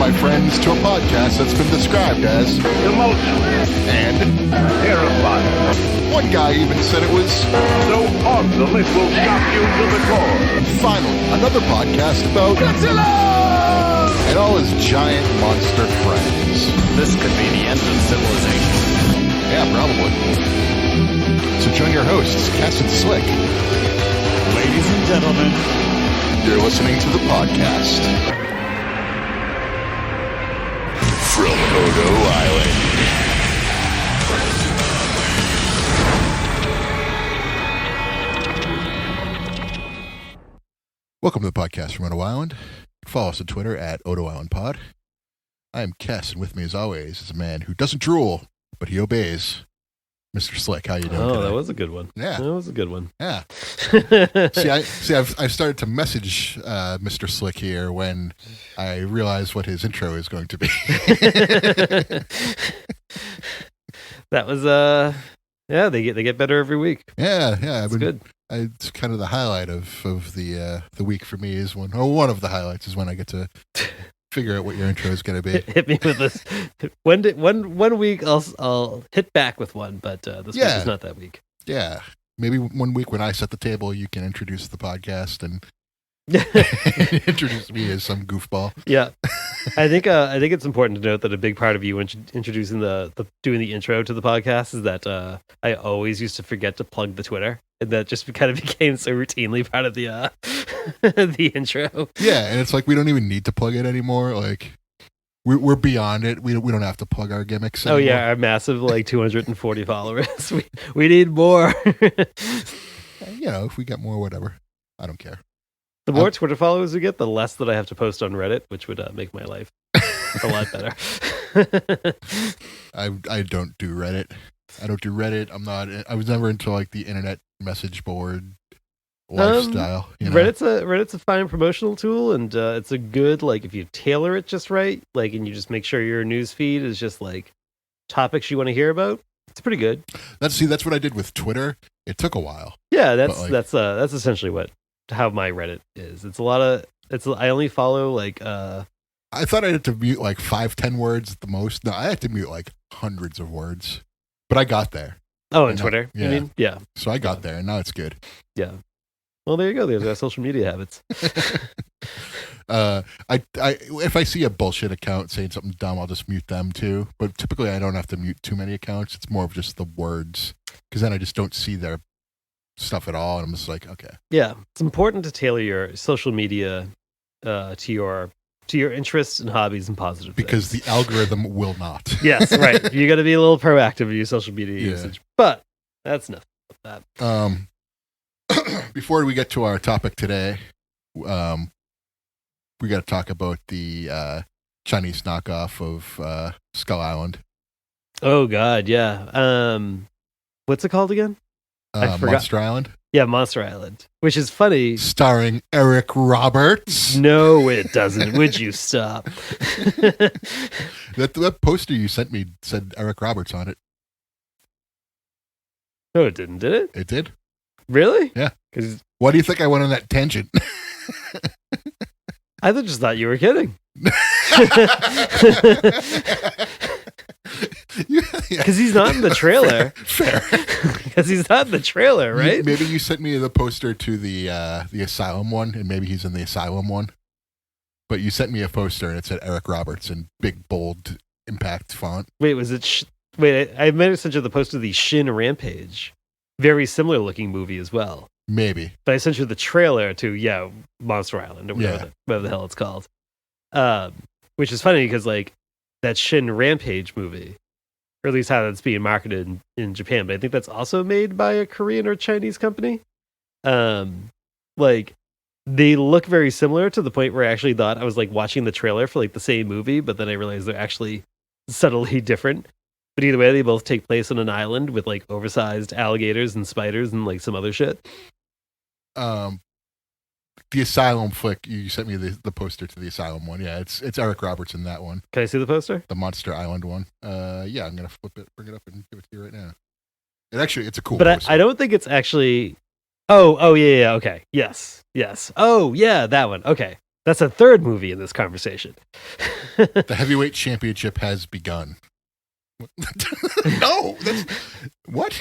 my friends, to a podcast that's been described as emotional and terrifying. One guy even said it was So awesome it will shock you to the core. finally another podcast about Godzilla and all his giant monster friends. This could be the end of civilization. Yeah, probably. So join your hosts, KES and Slick. Ladies and gentlemen, You're listening to the podcast from Odo Island. Welcome to the podcast from Odo Island. Follow us on Twitter at Odo Island Pod. I am KES, and with me, as always, is a man who doesn't drool, but he obeys. Mr. Slick, how you doing? Oh, today? that was a good one. Yeah. That was a good one. Yeah. I've started to message Mr. Slick here when I realize what his intro is going to be. That was yeah, they get better every week. Yeah. It's good. It's kind of the highlight of the week for me is one of the highlights is when I get to figure out what your intro is going to be. Hit me with this. One week I'll hit back with one, but this week is not that week. Yeah. Maybe one week when I set the table, you can introduce the podcast and introduce me as some goofball. Yeah. I think it's important to note that a big part of you introducing doing the intro to the podcast is that I always used to forget to plug the Twitter, and that just kind of became so routinely part of the the intro. Yeah, and it's like we don't even need to plug it anymore. Like we're beyond it. We don't have to plug our gimmicks anymore. Oh yeah, our massive 240 followers. We need more. If we get more, whatever. I don't care. The more Twitter followers we get, the less that I have to post on Reddit, which would make my life a lot better. I don't do Reddit. I was never into the internet message board lifestyle. Reddit's a fine promotional tool, and it's a good if you tailor it just right, and you just make sure your news feed is just topics you want to hear about. It's pretty good. That's what I did with Twitter. It took a while. Yeah, that's essentially how my Reddit is. It's a lot of I only follow I thought I had to mute 5-10 words at the most. No, I had to mute hundreds of words. But I got there. Oh, on Twitter? Yeah. You mean? Yeah. So I got there and now it's good. Yeah. Well, there you go. There's our social media habits. If I see a bullshit account saying something dumb, I'll just mute them too. But typically I don't have to mute too many accounts. It's more of just the words. Because then I just don't see their stuff at all, and I'm just okay. Yeah, it's important to tailor your social media to your interests and hobbies and positive because things. The algorithm will not. Yes, right. You got to be a little proactive in your social media usage, but that's enough of that. Before we get to our topic today, we got to talk about the Chinese knockoff of Skull Island. Oh God, yeah. What's it called again? I forgot. Monster Island? Yeah, Monster Island. Which is funny. Starring Eric Roberts. No, it doesn't. Would you stop? That poster you sent me said Eric Roberts on it. No, it didn't, did it? It did. Really? Yeah. Why do you think I went on that tangent? I just thought you were kidding. Because he's not in the trailer. Fair. Because he's not in the trailer, right? Maybe you sent me the poster to the Asylum one, and maybe he's in the Asylum one. But you sent me a poster, and it said Eric Roberts in big, bold, impact font. Wait, was it... I might have sent you the poster of the Shin Rampage. Very similar looking movie as well. Maybe. But I sent you the trailer to, Monster Island, or whatever the hell it's called. Which is funny, because, that Shin Rampage movie, or at least how that's being marketed in Japan, but I think that's also made by a Korean or Chinese company. They look very similar to the point where I actually thought I was watching the trailer for the same movie, but then I realized they're actually subtly different. But either way, they both take place on an island with oversized alligators and spiders and some other shit. The Asylum flick, you sent me the poster to the Asylum one. Yeah, it's Eric Roberts in that one. Can I see the poster? The Monster Island one. Yeah, I'm gonna bring it up and give it to you right now. It's a cool But poster. I don't think it's actually... Oh, yeah, okay. Yes. Oh, yeah, that one. Okay. That's a third movie in this conversation. The heavyweight championship has begun. No, what?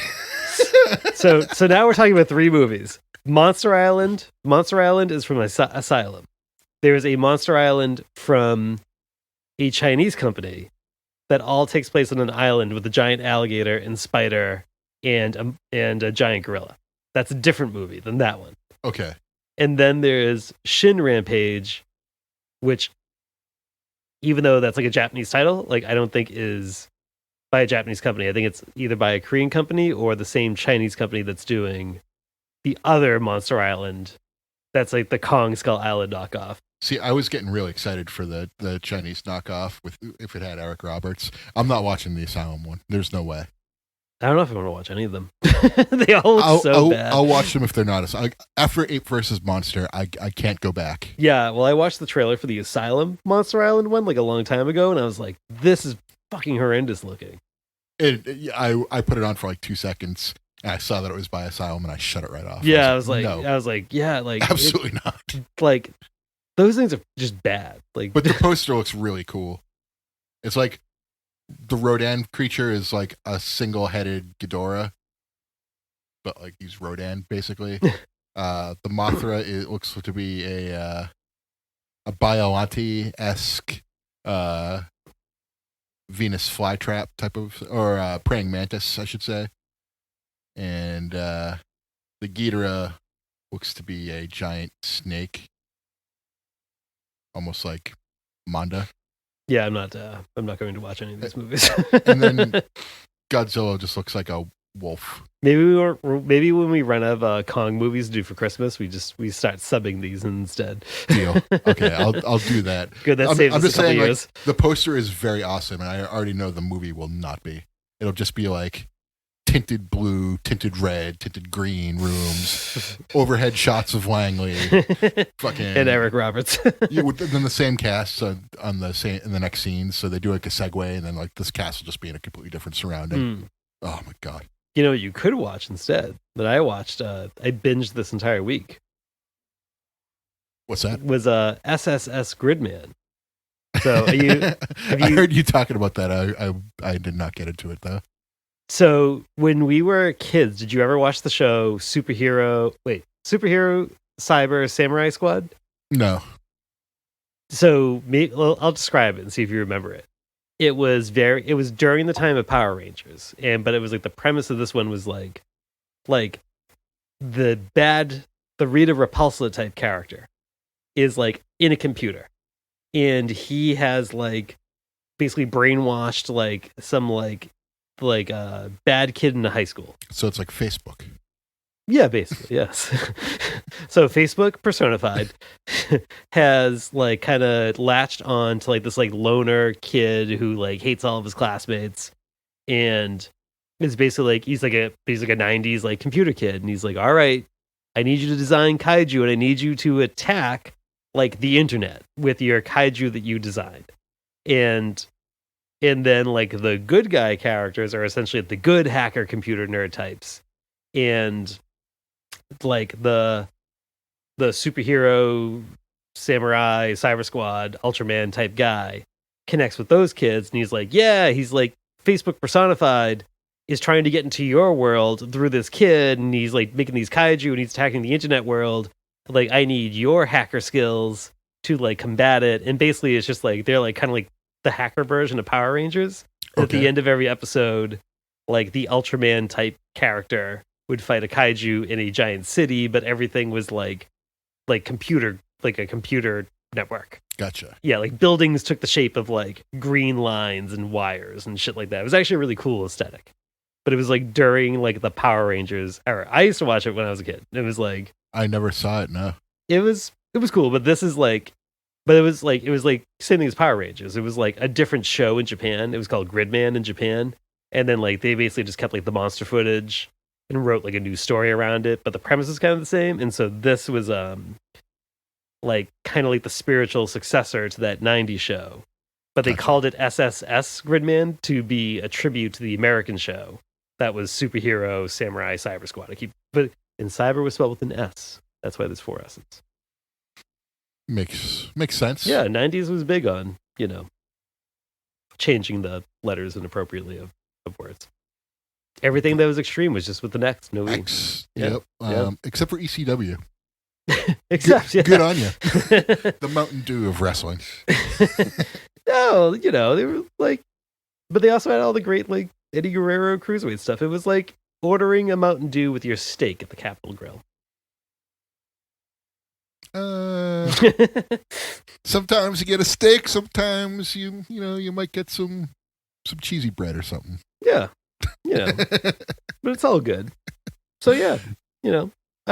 So now we're talking about three movies. Monster Island. Monster Island is from Asylum. There is a Monster Island from a Chinese company that all takes place on an island with a giant alligator and spider and a giant gorilla. That's a different movie than that one. Okay. And then there is Shin Rampage, which, even though that's like a Japanese title, like I don't think is by a Japanese company. I think it's either by a Korean company or the same Chinese company that's doing the other Monster Island. That's like the Kong Skull Island knockoff. See, I was getting really excited for the Chinese knockoff if it had Eric Roberts. I'm not watching the Asylum one. There's no way. I don't know if I want to watch any of them. They all look bad. I'll watch them if they're not. After Ape vs. Monster, I can't go back. Yeah, well, I watched the trailer for the Asylum Monster Island one like a long time ago, and I was like, this is fucking horrendous looking. I put it on for like 2 seconds, and I saw that it was by Asylum, and I shut it right off. Yeah, I was like, yeah, like absolutely not. Like those things are just bad. Like, but the poster looks really cool. It's like the Rodan creature is like a single-headed Ghidorah, but like he's Rodan basically. The Mothra looks to be a Biollante-esque Venus flytrap type of, or praying mantis, I should say. And the Ghidorah looks to be a giant snake, almost like Manda. Yeah, I'm not going to watch any of these movies. And then Godzilla just looks like a wolf. Maybe when we run out of Kong movies to do for Christmas, we start subbing these instead. Deal. Okay, I'll do that. Good. That saves us a couple years. Like, the poster is very awesome, and I already know the movie will not be. It'll just be like tinted blue, tinted red, tinted green rooms, overhead shots of Langley, fucking and Eric Roberts. Then the same cast in the next scene, so they do like a segue, and then like this cast will just be in a completely different surrounding. Oh my god! You know what you could watch instead that I watched? I binged this entire week. What's that? Was SSS Gridman. So I heard you talking about that. I did not get into it though. So when we were kids, did you ever watch the show Superhero Cyber Samurai Squad? No. So I'll describe it and see if you remember it. It was during the time of Power Rangers, but it was like the premise of this one was like the Rita Repulsa type character is like in a computer, and he has like basically brainwashed like some like a bad kid in a high school. So it's like Facebook. Yeah, basically, yes. So Facebook personified has like kind of latched on to like this like loner kid who like hates all of his classmates, and is basically like he's like a 90s like computer kid, and he's like, all right, I need you to design kaiju, and I need you to attack like the internet with your kaiju that you designed. And then like the good guy characters are essentially the good hacker computer nerd types, and like the superhero samurai cyber squad Ultraman type guy connects with those kids, and he's like Facebook personified is trying to get into your world through this kid, and he's like making these kaiju and he's attacking the internet world. Like, I need your hacker skills to like combat it. And basically it's just like they're like kind of like the hacker version of Power Rangers. Okay. At the end of every episode, like the Ultraman type character would fight a kaiju in a giant city, but everything was like a computer network. Gotcha. Yeah, like buildings took the shape of like green lines and wires and shit like that. It was actually a really cool aesthetic. But it was like during like the Power Rangers era. I used to watch it when I was a kid. It was like I never saw it, no. It was cool, but this is like but it was like same thing as Power Rangers. It was like a different show in Japan. It was called Gridman in Japan. And then like they basically just kept like the monster footage and wrote like a new story around it, but the premise is kind of the same. And so this was like kind of like the spiritual successor to that 90s show. But they called it SSS Gridman to be a tribute to the American show that was Superhero Samurai Cyber Squad. And cyber was spelled with an S. That's why there's 4 S's. Makes sense. Yeah, 90s was big on, changing the letters inappropriately of words. Everything that was extreme was just with the next, no E. X. Yeah. Yep. Except for ECW. Except, Good on you. The Mountain Dew of wrestling. No, they were like, but they also had all the great, like, Eddie Guerrero cruiserweight stuff. It was like ordering a Mountain Dew with your steak at the Capitol Grill. Sometimes you get a steak. Sometimes you might get some cheesy bread or something. Yeah, but it's all good. So yeah, I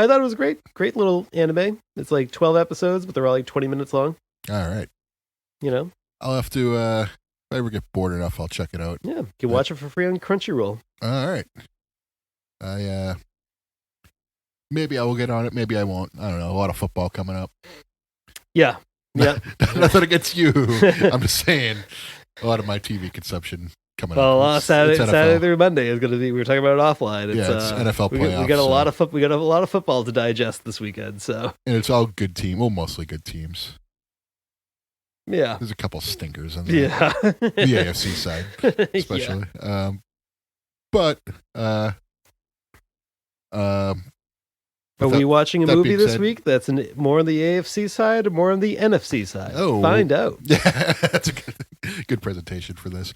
thought it was great little anime. It's like 12 episodes, but they're all like 20 minutes long. All right. I'll have to. If I ever get bored enough, I'll check it out. Yeah, you can watch it for free on Crunchyroll. All right. Maybe I will get on it. Maybe I won't. I don't know. A lot of football coming up. Yeah. Nothing against you. I'm just saying, a lot of my TV consumption coming up. Well, Saturday through Monday is going to be. We were talking about it offline. It's NFL playoffs. We got a lot of football to digest this weekend. So, and it's all good team. Well, mostly good teams. Yeah, there's a couple stinkers on the AFC side, especially. Yeah. Are we watching a movie this week that's more on the AFC side or more on the NFC side? Oh, find out. Yeah, that's a good presentation for this.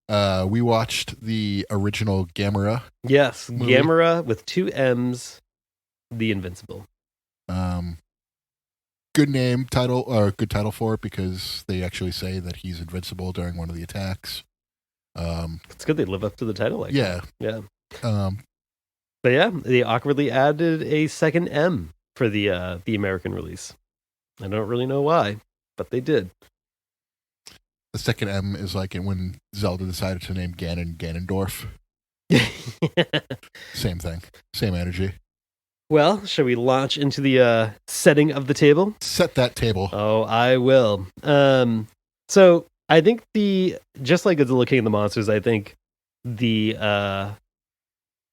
We watched the original Gammera. Yes, movie. Gammera with 2 M's, The Invincible. Good name, title, or good title for it because they actually say that he's invincible during one of the attacks. It's good they live up to the title. Yeah. But yeah, they awkwardly added a second M for the American release. I don't really know why, but they did. The second M is like when Zelda decided to name Ganon Ganondorf. Same thing. Same energy. Well, shall we launch into the setting of the table? Set that table. Oh, I will. So I think just like Godzilla King of the Monsters, I think the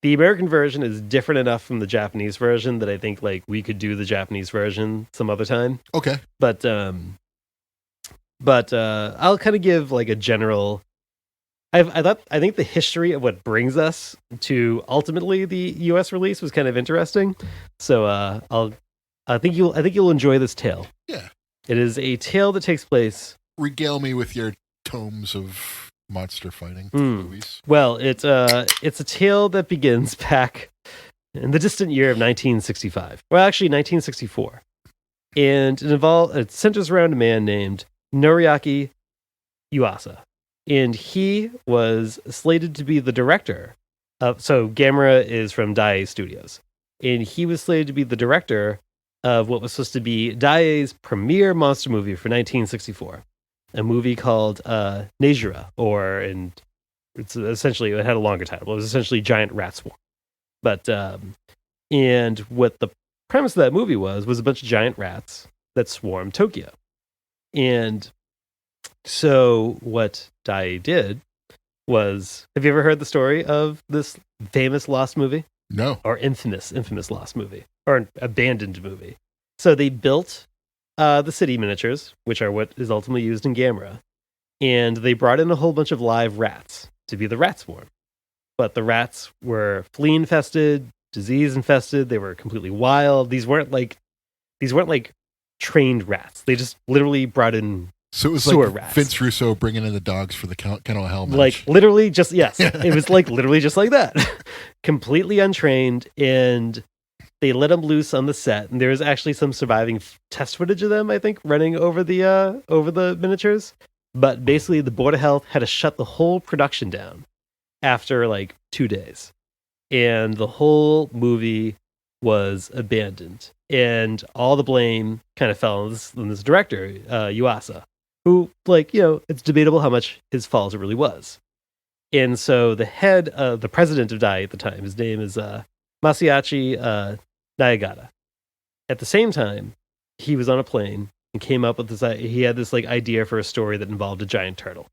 American version is different enough from the Japanese version that I think like we could do the Japanese version some other time. Okay. But I'll kind of give like a general. I think the history of what brings us to ultimately the U.S. release was kind of interesting. So I think you'll enjoy this tale. Yeah. It is a tale that takes place. Regale me with your tomes of monster fighting movies. Well, it's a tale that begins back in the distant year of 1965. Well, actually 1964, and it centers around a man named Noriaki Yuasa. And he was slated to be the director so Gamera is from Daiei Studios. And he was slated to be the director of what was supposed to be Daiei's premiere monster movie for 1964. A movie called Nejira, it's essentially, it had a longer title. It was essentially Giant Rat Swarm. But, and what the premise of that movie was a bunch of giant rats that swarmed Tokyo. And so what Daiei did was, have you ever heard the story of this famous lost movie? No. Or infamous lost movie, or an abandoned movie. So they built the city miniatures, which are what is ultimately used in Gamera, and they brought in a whole bunch of live rats to be the rat swarm. But the rats were flea infested, disease infested. They were completely wild. These weren't like trained rats. They just literally brought in. So it was sewer like rats. Vince Russo bringing in the dogs for the Kennel Hell match. Like literally just, yes, it was like literally just like that. Completely untrained, and they let them loose on the set. And there's actually some surviving test footage of them, I think, running over the miniatures. But basically the Board of Health had to shut the whole production down after like 2 days. And the whole movie was abandoned. And all the blame kind of fell on this director, Yuasa. Who, it's debatable how much his fault it really was. And so the president of Daiei at the time, his name is Masayachi Nayagata. At the same time, he was on a plane and came up with this. He had this idea for a story that involved a giant turtle.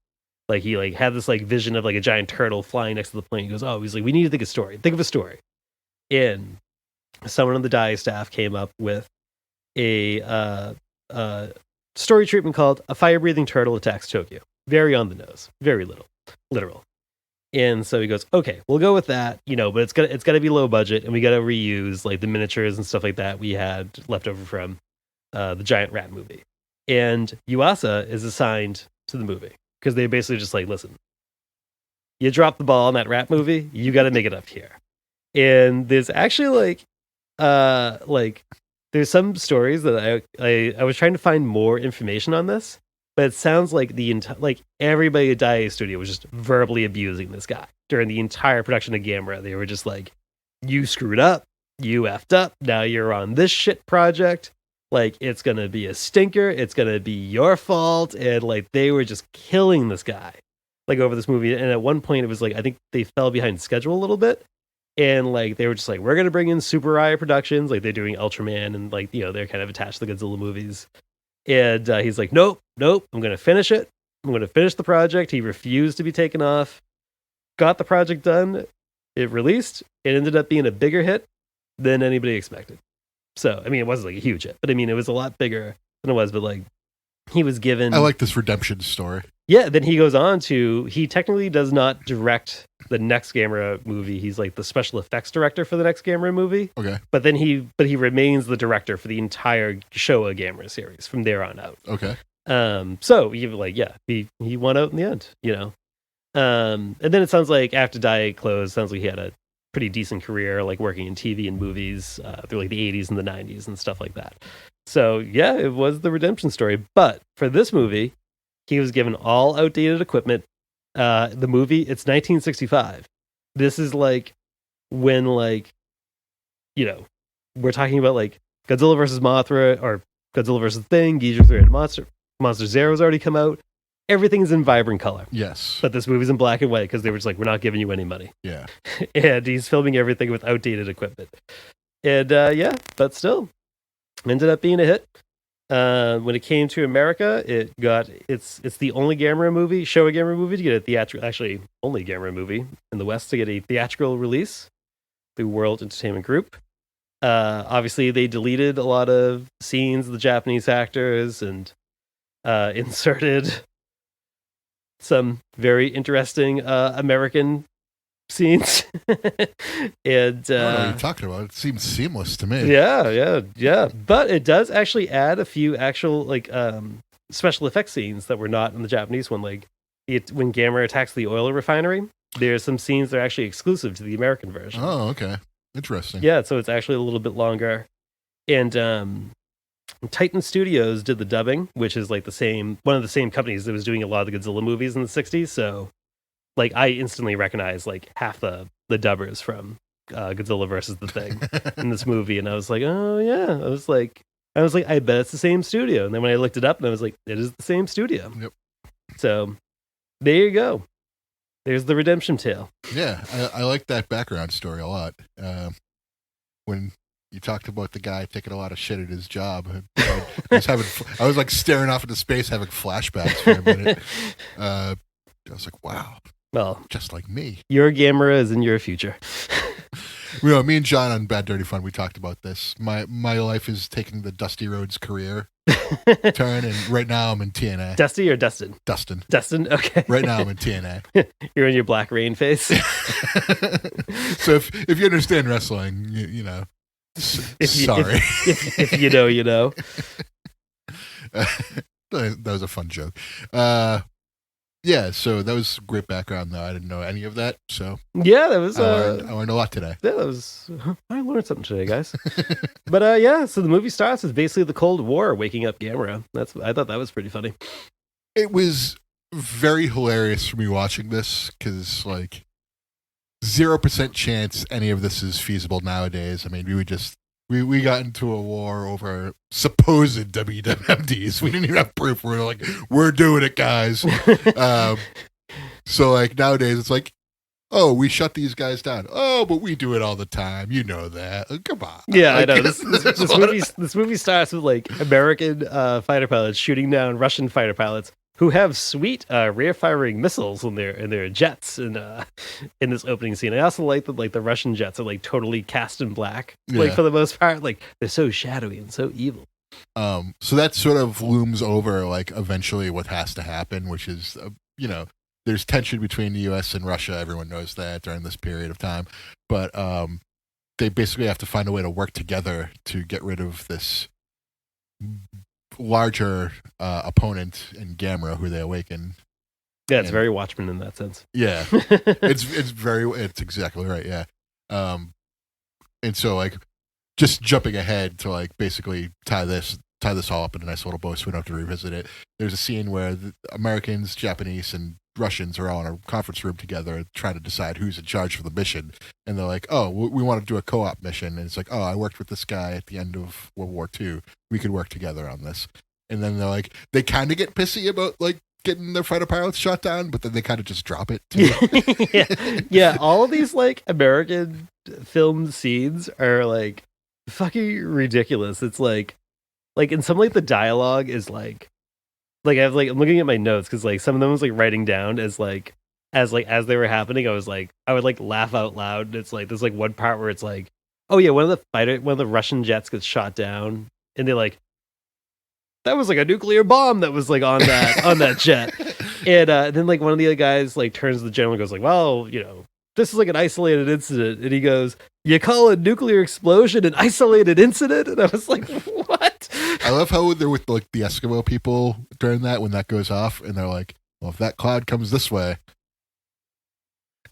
He had this vision of a giant turtle flying next to the plane. He goes, he's like, we need to think of a story. And someone on the Daiei staff came up with a story treatment called "A Fire-Breathing Turtle Attacks Tokyo." Very on the nose, very literal. And so he goes, okay, we'll go with that, but it's gotta be low budget, and we gotta reuse like the miniatures and stuff like that we had left over from the giant rat movie. And Yuasa is assigned to the movie because they basically just like, listen, you dropped the ball on that rat movie, you got to make it up here. And there's actually there's some stories that I was trying to find more information on this, but it sounds like everybody at Dai Studio was just verbally abusing this guy during the entire production of Gamera. They were just like, you screwed up, you effed up, now you're on this shit project. Like, it's going to be a stinker. It's going to be your fault. And, they were just killing this guy, over this movie. And at one point, it was, I think they fell behind schedule a little bit. And, they were just we're going to bring in Super Raya Productions. They're doing Ultraman. And, they're kind of attached to the Godzilla movies. And he's like, nope, I'm going to finish it. I'm going to finish the project. He refused to be taken off. Got the project done. It released. It ended up being a bigger hit than anybody expected. So, I mean, it wasn't a huge hit, but I mean, it was a lot bigger than it was, but he was given... I like this redemption story. Yeah, then he goes on to... He technically does not direct the next Gamera movie. He's the special effects director for the next Gamera movie. Okay. But then he remains the director for the entire Showa Gamera series from there on out. Okay. So, he won out in the end, And then it sounds like after Dai closed, sounds like he had a pretty decent career, working in TV and movies through the 80s and the 90s and stuff like that. So yeah, it was the redemption story. But for this movie, he was given all outdated equipment. The movie, it's 1965. This is when we're talking about Godzilla versus Mothra or Godzilla versus Thing, Ghidorah 3 and Monster Zero has already come out. Everything's in vibrant color. Yes. But this movie's in black and white because they were just we're not giving you any money. Yeah. And he's filming everything with outdated equipment. And but still, ended up being a hit. When it came to America, it's the only Gamera movie, Showa Gamera movie to get a theatrical, actually only Gamera movie in the West to get a theatrical release through World Entertainment Group. Obviously, they deleted a lot of scenes of the Japanese actors and inserted some very interesting American scenes. And I don't know what you're talking about. It seems seamless to me. Yeah. But it does actually add a few actual special effects scenes that were not in the Japanese one. When Gamera attacks the oil refinery, there's some scenes that are actually exclusive to the American version. Oh, okay. Interesting. Yeah, so it's actually a little bit longer. And Titan Studios did the dubbing, which is one of the same companies that was doing a lot of the Godzilla movies in the 60s. So I instantly recognize half the dubbers from Godzilla versus the Thing in this movie. And I was like, oh yeah. I was like, I bet it's the same studio. And then when I looked it up and I was like, it is the same studio. Yep. So there you go. There's the redemption tale. Yeah. I like that background story a lot. When you talked about the guy taking a lot of shit at his job. I was staring off into space, having flashbacks for a minute. I was like, wow. Well, just like me. Your Gamera is in your future. Me and John on Bad Dirty Fun, we talked about this. My life is taking the Dusty Rhodes career turn, and right now I'm in TNA. Dusty or Dustin? Dustin. Dustin, okay. Right now I'm in TNA. You're in your Black Rain face. So if you understand wrestling, you know. Sorry. If you know, you know. That was a fun joke. Yeah, so that was great background, though. I didn't know any of that, so yeah, that was. I learned a lot today. Yeah, that was. I learned something today, guys. But yeah, so the movie starts with basically the Cold War waking up Gamera. I thought that was pretty funny. It was very hilarious for me watching this because 0% chance any of this is feasible nowadays. I mean, we got into a war over supposed WWMDs. We didn't even have proof. We were like, we're doing it, guys. So nowadays it's oh, we shut these guys down. Oh, but we do it all the time. You know that. Come on. Yeah, I know. This movie starts with American fighter pilots shooting down Russian fighter pilots who have sweet rear-firing missiles in their jets in this opening scene. I also like that the Russian jets are totally cast in black, for the most part. They're so shadowy and so evil. So that sort of looms over like eventually what has to happen, which is, there's tension between the U.S. and Russia. Everyone knows that during this period of time, but they basically have to find a way to work together to get rid of this larger opponent in Gamera, who they awaken. Yeah, it's very Watchmen in that sense. Yeah, it's exactly right. Yeah, and so like just jumping ahead to like basically tie this all up in a nice little bow so we don't have to revisit it. There's a scene where the Americans, Japanese, and Russians are all in a conference room together trying to decide who's in charge for the mission. And they're like, oh, we want to do a co-op mission. And it's like, oh, I worked with this guy at the end of World War II. We could work together on this. And then they're like, they kind of get pissy about like getting their fighter pilots shot down, but then they kind of just drop it too. Yeah, all of these like American film scenes are like fucking ridiculous. It's like in some like the dialogue is like I'm looking at my notes because like some of them was like writing down as they were happening. I would like laugh out loud. And it's like there's like one part where it's like, oh yeah, one of the Russian jets gets shot down, and they like, that was like a nuclear bomb that was like on that jet. And then like one of the other guys like turns to the general and goes like, well, this is like an isolated incident. And he goes, you call a nuclear explosion an isolated incident? And I was like, what? I love how they're with like the Eskimo people during that when that goes off, and they're like, well, if that cloud comes this way.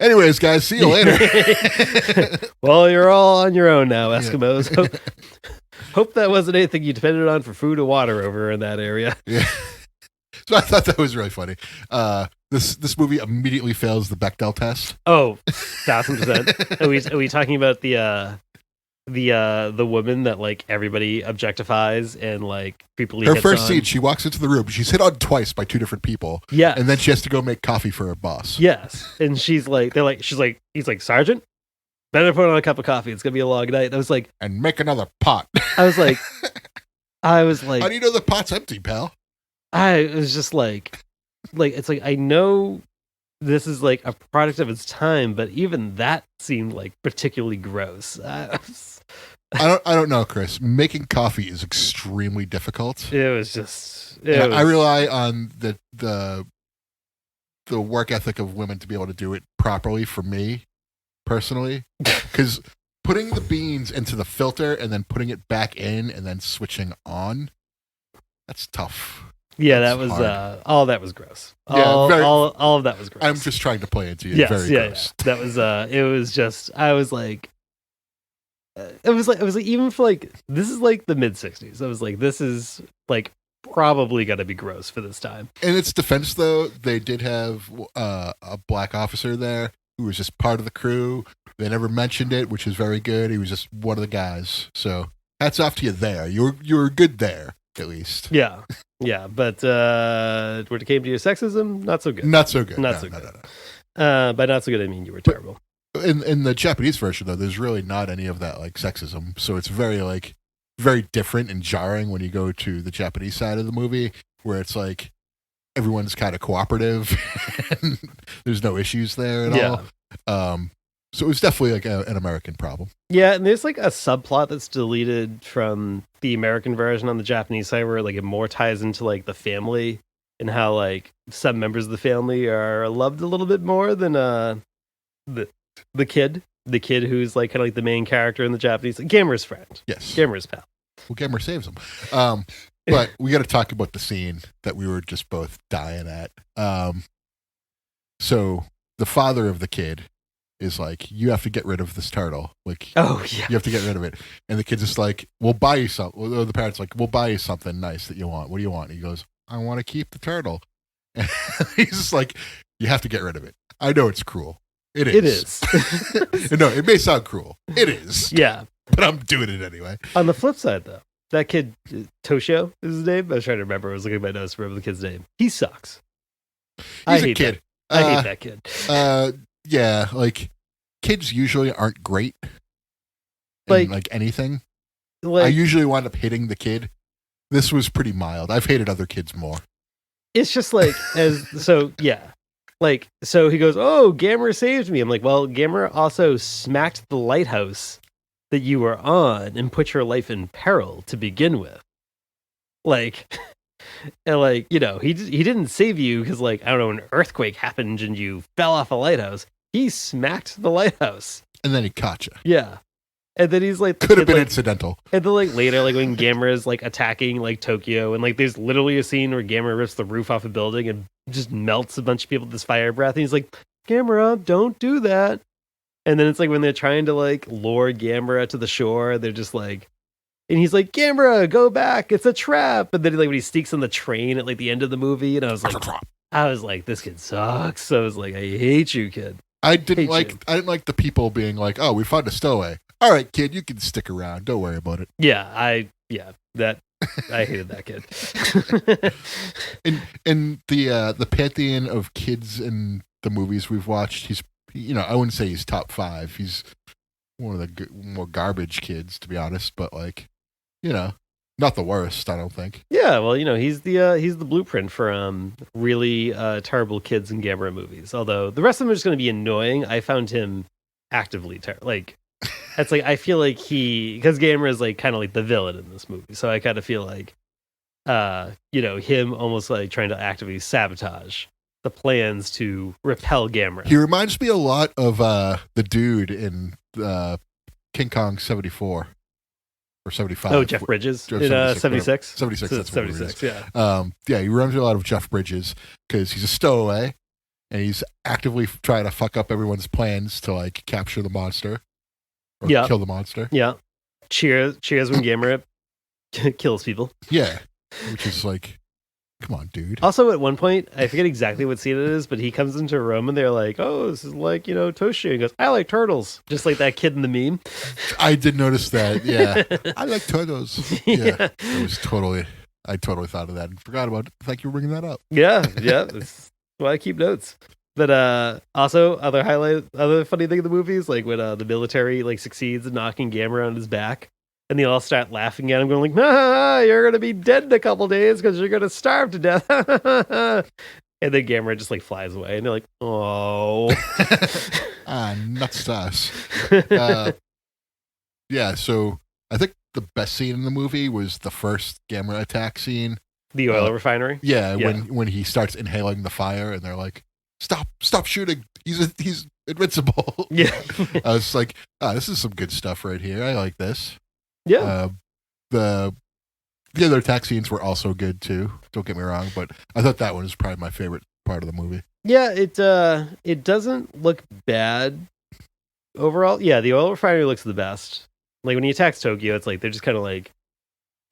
Anyways, guys, see you later. Well, you're all on your own now, Eskimos. Yeah. Hope that wasn't anything you depended on for food or water over in that area. Yeah. So I thought that was really funny. This movie immediately fails the Bechdel test. Oh, 1,000%. Are we talking about the woman that like everybody objectifies and like people? Her first scene, she walks into the room. She's hit on twice by two different people. Yeah, and then she has to go make coffee for her boss. Yes, and he's like, Sergeant, better put on a cup of coffee. It's gonna be a long night. I was like, and make another pot. I was like, how do you know the pot's empty, pal? I was just like it's like I know this is like a product of its time, but even that seemed like particularly gross. I don't know, Chris. Making coffee is extremely difficult. It was just. I rely on the work ethic of women to be able to do it properly for me personally, because putting the beans into the filter and then putting it back in and then switching on, that's tough. Yeah, that was all that was gross. Yeah, all of that was gross. I'm just trying to play into you. Yes, very gross. Yeah. That was it was just I was like it was like even for like this is like the mid 60s. I was like this is like probably going to be gross for this time. In its defense though, they did have a black officer there who was just part of the crew. They never mentioned it, which is very good. He was just one of the guys. So hats off to you there. You were good there, at least. Yeah. Yeah, but when it came to your sexism, not so good. Not so good. Not so good. No. By not so good, I mean you were terrible. In the Japanese version, though, there's really not any of that like sexism. So it's very different and jarring when you go to the Japanese side of the movie, where it's like everyone's kind of cooperative and there's no issues there at all. So it was definitely like an American problem. Yeah, and there's like a subplot that's deleted from the American version on the Japanese side where like it more ties into like the family and how like some members of the family are loved a little bit more than the kid who's like kind of like the main character in the Japanese, like Gamera's friend. Yes, Gamera's pal. Well, Gamera saves him. But we got to talk about the scene that we were just both dying at. So the father of the kid is like, you have to get rid of this turtle. Like, oh yeah, you have to get rid of it. And the kid's just like, we'll buy you something. Well, the parents like, we'll buy you something nice that you want. What do you want? And he goes, I want to keep the turtle. And he's just like, you have to get rid of it. I know it's cruel. It is. No, it may sound cruel. It is. Yeah. But I'm doing it anyway. On the flip side, though, that kid, Toshio is his name. I was trying to remember. I was looking at my notes to remember the kid's name. He sucks. He's a kid. I hate that kid. Yeah, like kids usually aren't great in like anything. Like, I usually wind up hitting the kid. This was pretty mild. I've hated other kids more. It's just like like so he goes, "Oh, Gamera saved me." I'm like, "Well, Gamera also smacked the lighthouse that you were on and put your life in peril to begin with." Like, and like, you know, he didn't save you because like, I don't know, an earthquake happened and you fell off a lighthouse. He smacked the lighthouse. And then he caught you. Yeah. And then he's like, Could have been like, incidental. And then like later, like when Gamera is like attacking like Tokyo, and like there's literally a scene where Gamera rips the roof off a building and just melts a bunch of people with this fire breath. And he's like, Gamera, don't do that. And then it's like when they're trying to like lure Gamera to the shore, they're just like, and he's like, Gamera, go back, it's a trap. And then like when he sneaks on the train at like the end of the movie, and I was like, this kid sucks. So I was like, I hate you, kid. I didn't like the people being like, oh, we found a stowaway. All right, kid, you can stick around. Don't worry about it. I hated that kid. in the pantheon of kids in the movies we've watched, he's, you know, I wouldn't say he's top 5. He's one of the more garbage kids, to be honest. But like, you know, not the worst, I don't think. Yeah, well, you know, he's the blueprint for really terrible kids in Gamera movies. Although the rest of them are just going to be annoying. I found him actively terrible. Like, it's like I feel like because Gamera is like kind of like the villain in this movie, so I kind of feel like, you know, him almost like trying to actively sabotage the plans to repel Gamera. He reminds me a lot of the dude in King Kong 74 or 75. Oh, Jeff Bridges in 76. 76. That's 76. Yeah. Yeah, he reminds me a lot of Jeff Bridges because he's a stowaway and he's actively trying to fuck up everyone's plans to like capture the monster. Or kill the monster. Yeah. Cheers when Gamera kills people. Yeah. Which is like, come on, dude. Also, at one point, I forget exactly what scene it is, but he comes into a room and they're like, oh, this is like, you know, Toshi. And he goes, I like turtles. Just like that kid in the meme. I did notice that. Yeah. I like turtles. Yeah. It was I totally thought of that and forgot about it. Thank you for bringing that up. Yeah. That's why I keep notes. But also other funny thing in the movie is like when the military like succeeds in knocking Gamera on his back, and they all start laughing at him, going like, "You're gonna be dead in a couple days because you're gonna starve to death." And then Gamera just like flies away, and they're like, "Oh, nuts to us." Yeah. So I think the best scene in the movie was the first Gamera attack scene, the oil refinery. Yeah, when he starts inhaling the fire, and they're like, Stop shooting. He's invincible. Yeah. I was like, this is some good stuff right here. I like this. Yeah. The other attack scenes were also good too. Don't get me wrong, but I thought that one was probably my favorite part of the movie. Yeah, it doesn't look bad overall. Yeah, the oil refinery looks the best. Like when he attacks Tokyo, it's like they're just kind of like,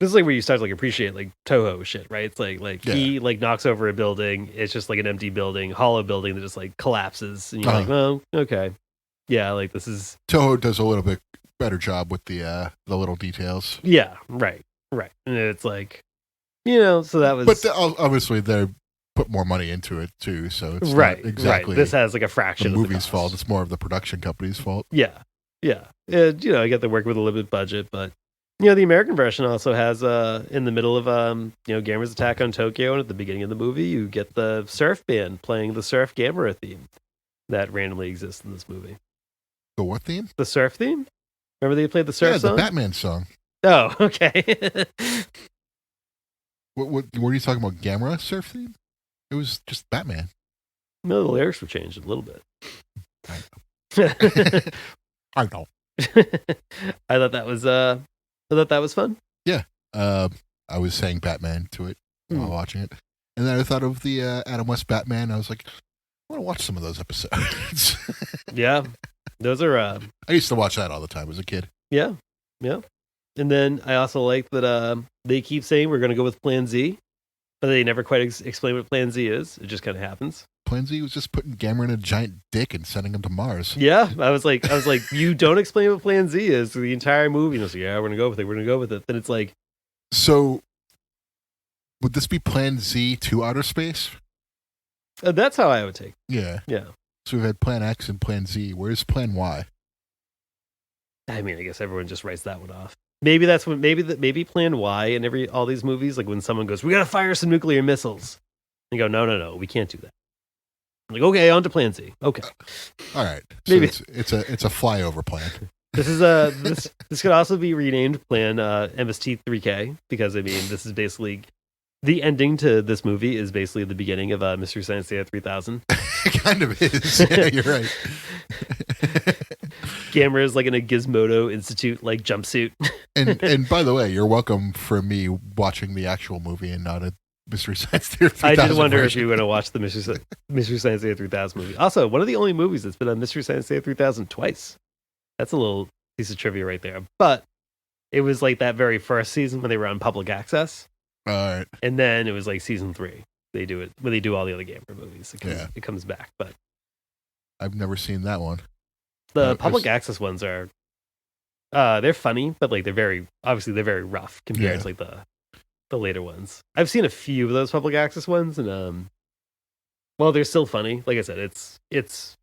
this is like where you start to like appreciate like Toho shit, right? It's like he like knocks over a building. It's just like an empty building, hollow building that just like collapses, and you're like, well, okay, yeah, like this is Toho does a little bit better job with the little details. Yeah, right, and it's like, you know, so that was, but obviously they put more money into it too, so it's not exactly this has like a fraction the of movie's the fault. It's more of the production company's fault. Yeah. And, you know, I get to work with a limited budget, but. You know, the American version also has, in the middle of, you know, Gamera's attack on Tokyo, and at the beginning of the movie, you get the surf band playing the surf Gamera theme that randomly exists in this movie. The what theme? The surf theme? Remember they played the surf song? Yeah, the Batman song. Oh, okay. What were you talking about? Gamera surf theme? It was just Batman. No, the lyrics were changed a little bit. I know. I thought that was fun. Yeah. I was saying Batman to it while watching it. And then I thought of the Adam West Batman. I was like, I want to watch some of those episodes. Yeah. Those are... I used to watch that all the time as a kid. Yeah. And then I also like that they keep saying we're going to go with Plan Z, but they never quite explain what Plan Z is. It just kind of happens. Plan Z was just putting Gamera in a giant dick and sending him to Mars. Yeah, I was like, you don't explain what Plan Z is through the entire movie. And I was like, yeah, we're gonna go with it. Then it's like, so would this be Plan Z to outer space? That's how I would take it. Yeah. So we've had Plan X and Plan Z. Where's Plan Y? I mean, I guess everyone just writes that one off. Maybe that's when maybe Plan Y in all these movies, like when someone goes, we gotta fire some nuclear missiles. And you go, no, we can't do that. I'm like, okay, on to Plan Z. Okay. All right. So Maybe it's a flyover plan. This is this could also be renamed Plan MST 3K, because I mean this is basically the ending to this movie is basically the beginning of Mystery Science Theater 3000. It kind of is. Yeah, you're right. Gamera is like in a Gizmodo Institute like jumpsuit. And by the way, you're welcome for me watching the actual movie and not a Mystery Science Theater 3000 I did wonder version. if you were going to watch the Mystery Science Theater 3000 movie. Also, one of the only movies that's been on Mystery Science Theater 3000 twice. That's a little piece of trivia right there. But it was like that very first season when they were on public access. All right. And then it was like season 3. They do it when they do all the other Gamera movies. It comes back. But I've never seen that one. the public access ones are they're funny, but like they're very rough compared to like the later ones. I've seen a few of those public access ones, and well, they're still funny. Like I said, it's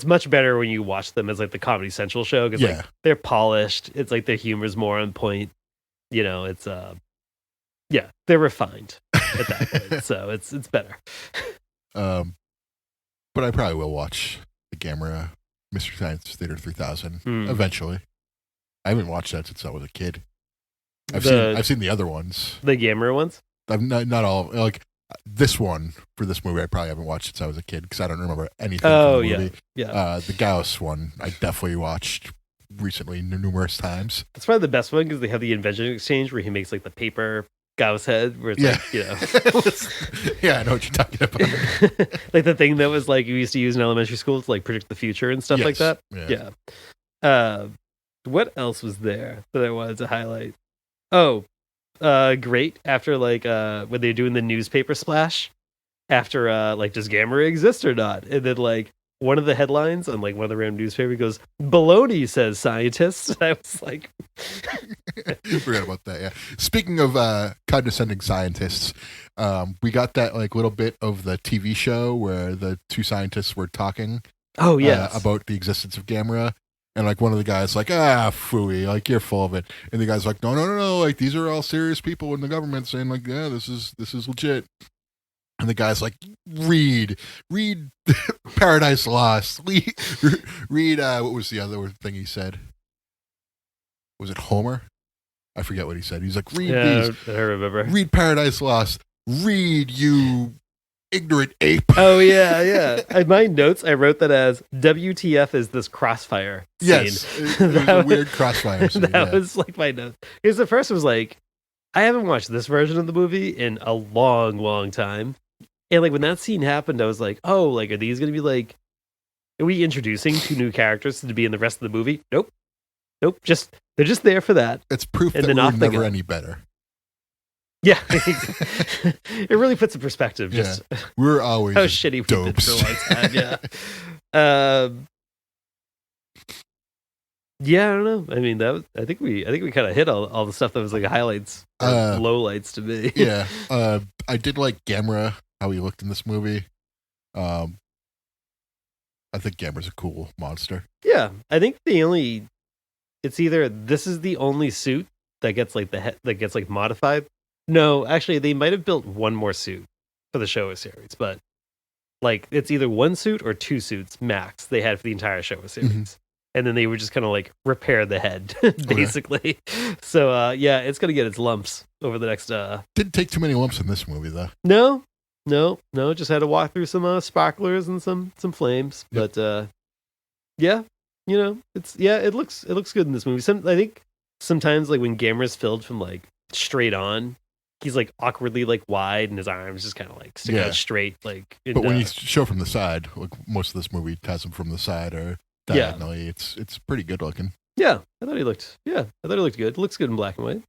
much better when you watch them as like the Comedy Central show, because like they're polished. It's like their humor's more on point. You know, it's they're refined at that point, so it's better. But I probably will watch the Gamera Mystery Science Theater 3000 eventually. I haven't watched that since I was a kid. I've seen the other ones. The Gamera ones? I've not all, like this one for this movie I probably haven't watched since I was a kid because I don't remember anything from the movie. The Gauss one I definitely watched recently numerous times. That's probably the best one because they have the invention exchange where he makes like the paper Gauss head where it's like, you know. Yeah, I know what you're talking about. Like the thing that was like you used to use in elementary school to like predict the future and stuff like that. Yeah. What else was there that I wanted to highlight? Oh, great. After like when they're doing the newspaper splash, after like does Gamera exist or not? And then like one of the headlines on like one of the random newspaper goes, "Baloney," says scientists. And I was like, forgot about that. Yeah. Speaking of condescending scientists, we got that like little bit of the TV show where the two scientists were talking. Oh yeah, about the existence of Gamera. And like one of the guys like, phooey, like you're full of it. And the guy's like, no, like these are all serious people in the government saying like, yeah, this is legit. And the guy's like, read Paradise Lost. Read what was the other thing he said? Was it Homer? I forget what he said. He's like, read these. I remember. Read Paradise Lost. Read, you ignorant ape. Oh yeah. In my notes, I wrote that as WTF is this crossfire scene. Yes, it was a weird crossfire scene. That was like my notes. Because the first was like, I haven't watched this version of the movie in a long, long time. And like when that scene happened, I was like, oh, like are these going to be like, are we introducing two new characters to be in the rest of the movie? Nope. They're just there for that. It's proof that we're never any better. Yeah, it really puts in perspective. Just we're always how shitty we've been for a long time. Yeah, I don't know. I mean, I think we kind of hit all the stuff that was like highlights, lowlights to me. Yeah, I did like Gamera, how he looked in this movie. I think Gamera's a cool monster. Yeah, I think it's either this is the only suit that gets like that gets like modified. No, actually, they might have built one more suit for the Showa series, but like it's either one suit or two suits max they had for the entire Showa series, and then they would just kind of like repair the head basically. So it's gonna get its lumps over the next. Didn't take too many lumps in this movie though. No, just had to walk through some sparklers and some flames, but it looks good in this movie. I think sometimes like when Gamera's filled from like straight on, he's like awkwardly like wide and his arms just kind of like stick out straight like. But when you show from the side, like most of this movie has him from the side or diagonally, it's pretty good looking. Yeah, I thought he looked good. Looks good in black and white.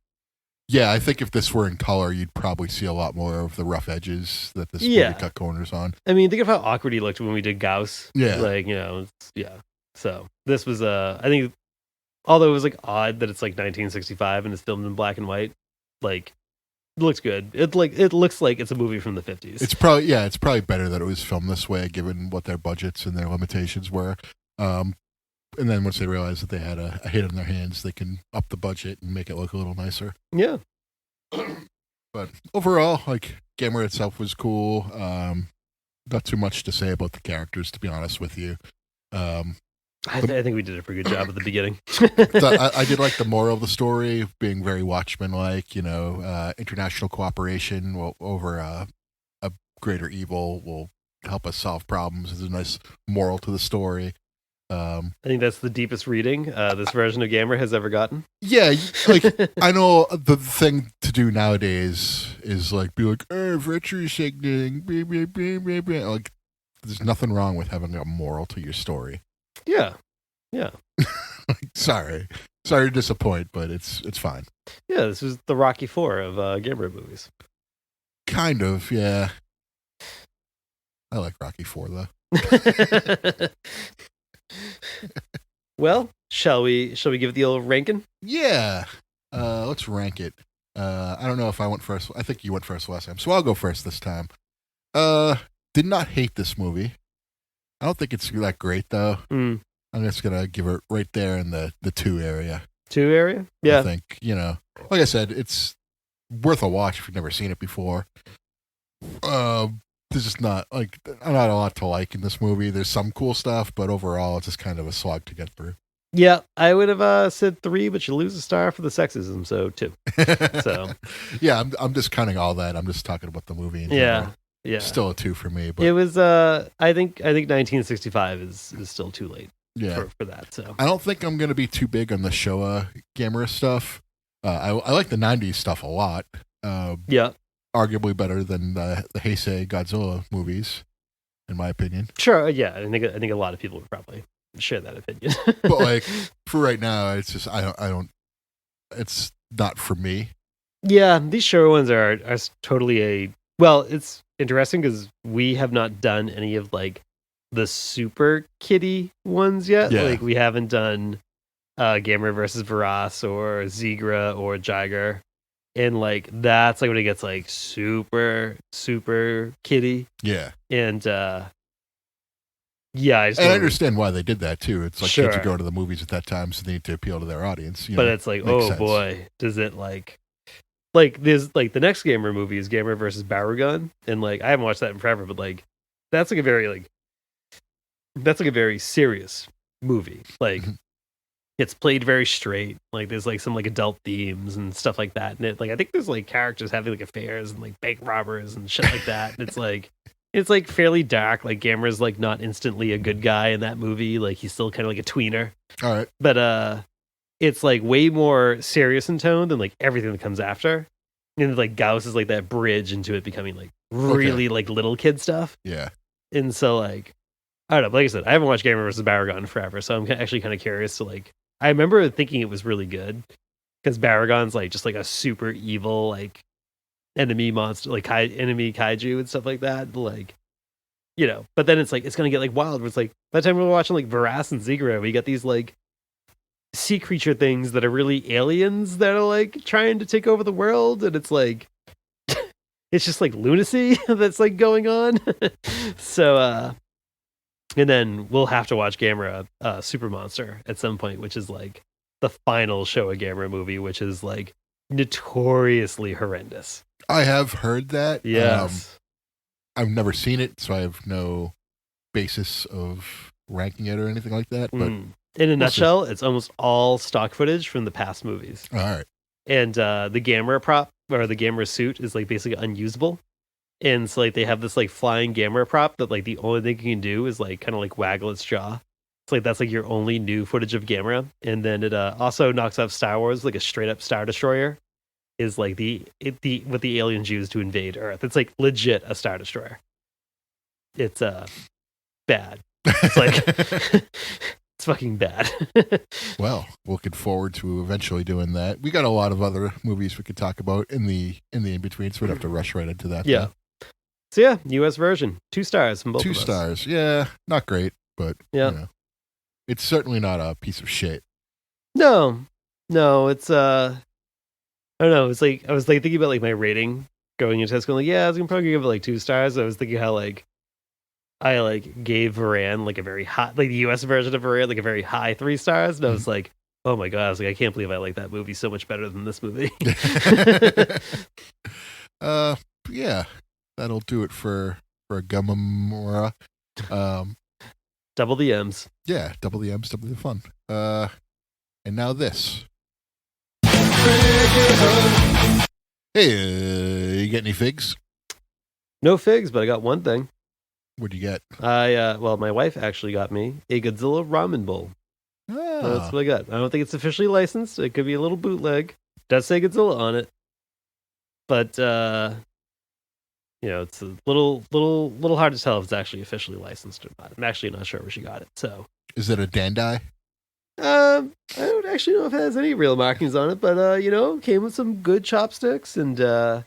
Yeah, I think if this were in color, you'd probably see a lot more of the rough edges that this movie cut corners on. I mean, think of how awkward he looked when we did Gauss. Yeah. Like, So this was, I think, although it was like odd that it's like 1965 and it's filmed in black and white, like, it looks good. It looks like it's a movie from the 50s. It's probably better that it was filmed this way, given what their budgets and their limitations were. And then once they realized that they had a hit on their hands, they can up the budget and make it look a little nicer. Yeah. But overall, like, Gamera itself was cool. Not too much to say about the characters, to be honest with you. I think we did a pretty good job at the beginning. I did like the moral of the story being very Watchmen-like. International cooperation over a greater evil will help us solve problems. There's a nice moral to the story. I think that's the deepest reading this version of Gamera has ever gotten. Yeah, like I know the thing to do nowadays is like be like, virtue signaling, like there's nothing wrong with having a moral to your story. Yeah. Sorry to disappoint, but it's fine. Yeah, this is the Rocky IV of Gamera movies. Kind of, yeah. I like Rocky IV though. Well, shall we give it the old ranking? Yeah. Let's rank it. I don't know if I went first. I think you went first last time, so I'll go first this time. Did not hate this movie. I don't think it's that great though. I'm just gonna give it right there in the 2 area. 2 area? Yeah. I think, like I said, it's worth a watch if you've never seen it before. There's just not a lot to like in this movie. There's some cool stuff, but overall it's just kind of a slog to get through. Yeah, I would have said 3, but you lose a star for the sexism, so 2. So yeah, I'm just counting all that. I'm just talking about the movie in general. Yeah. Still a 2 for me, but it was I think 1965 is still too late. Yeah. For that. So I don't think I'm gonna be too big on the Showa Gamera stuff. I like the 90s stuff a lot. Yeah. Arguably better than the Heisei Godzilla movies, in my opinion. Sure, yeah. I think a lot of people would probably share that opinion. But like for right now, it's just I don't it's not for me. Yeah, these Showa ones are totally it's interesting because we have not done any of like the super kiddie ones yet. Yeah. Like we haven't done Gamera versus Varas or Zigra or Jiger. And like that's like when it gets like super, super kiddie. Yeah. And I understand why they did that too. It's like Sure. kids who go to the movies at that time, so they need to appeal to their audience. but it's like, makes oh sense. boy, does it like there's like the next Gamera movie is Gamera versus Barugun. And like I haven't watched that in forever, but like that's like a very serious movie. Like it's played very straight. Like there's like some like adult themes and stuff like that. And it like I think there's like characters having like affairs and like bank robbers and shit like that. And it's like fairly dark. Like Gamera's like not instantly a good guy in that movie. Like he's still kind of like a tweener. All right. But it's like way more serious in tone than like everything that comes after. And like Gauss is like that bridge into it becoming like really like little kid stuff. Yeah. And so like I don't know, like I said, I haven't watched Gamera vs. Baragon in forever, so I'm actually kind of curious to like. I remember thinking it was really good because Baragon's like just like a super evil like enemy monster, like enemy kaiju and stuff like that. Like, but then it's like it's gonna get like wild. Where it's like by the time we're watching like Varas and Zigra, we got these like sea creature things that are really aliens that are like trying to take over the world, and it's like it's just like lunacy that's like going on. So and then we'll have to watch Gamera Super Monster at some point, which is like the final Showa Gamera movie, which is like notoriously horrendous. I have heard that. Yes. I've never seen it, so I have no basis of ranking it or anything like that. But in a nutshell, it's almost all stock footage from the past movies. All right. And the Gamera prop or the Gamera suit is like basically unusable. And so like they have this like flying Gamera prop that like the only thing you can do is like kind of like waggle its jaw. It's like that's like your only new footage of Gamera. And then it also knocks off Star Wars, like a straight up Star Destroyer is like what the aliens use to invade Earth. It's like legit a Star Destroyer. It's bad. It's like it's fucking bad. Well, looking forward to eventually doing that. We got a lot of other movies we could talk about in the in-between, so we'd have to rush right into that. Yeah. Though. So yeah, US version. 2 stars from both 2 of us. stars. Yeah, not great, but Yeah. It's certainly not a piece of shit. No, it's I don't know. It's like I was like thinking about like my rating going into this, going like, yeah, I was gonna probably give it like 2 stars. I was thinking how like I like gave Varan like a very high, like the US version of Varan, like a very high 3 stars, and I was like, oh my god, I was like, I can't believe I like that movie so much better than this movie. Yeah, that'll do it for Gamera. Double the M's. Yeah, double the M's, double the fun. And now this. Hey, you get any figs? No figs, but I got one thing. What'd you get? Well, my wife actually got me a Godzilla ramen bowl. So that's what I got. I don't think it's officially licensed. It could be a little bootleg. It does say Godzilla on it, but it's a little hard to tell if it's actually officially licensed or not. I'm actually not sure where she got it. So, is it a Dandai? I don't actually know if it has any real markings on it, but came with some good chopsticks, and it's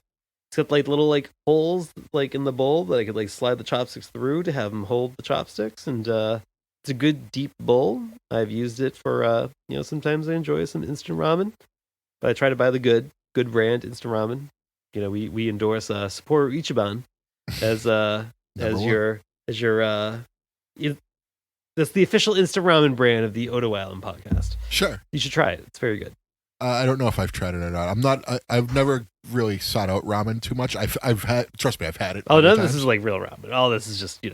got like little like holes like in the bowl that I could like slide the chopsticks through to have them hold the chopsticks, and it's a good deep bowl. I've used it for sometimes I enjoy some instant ramen, but I try to buy the good brand instant ramen. We endorse Sapporo Ichiban as that's the official instant ramen brand of the Odo Island podcast. Sure, you should try it. It's very good. I don't know if I've tried it or not. I've never really sought out ramen too much. I've had. Trust me, I've had it. Oh, none of this is like real ramen. All this is just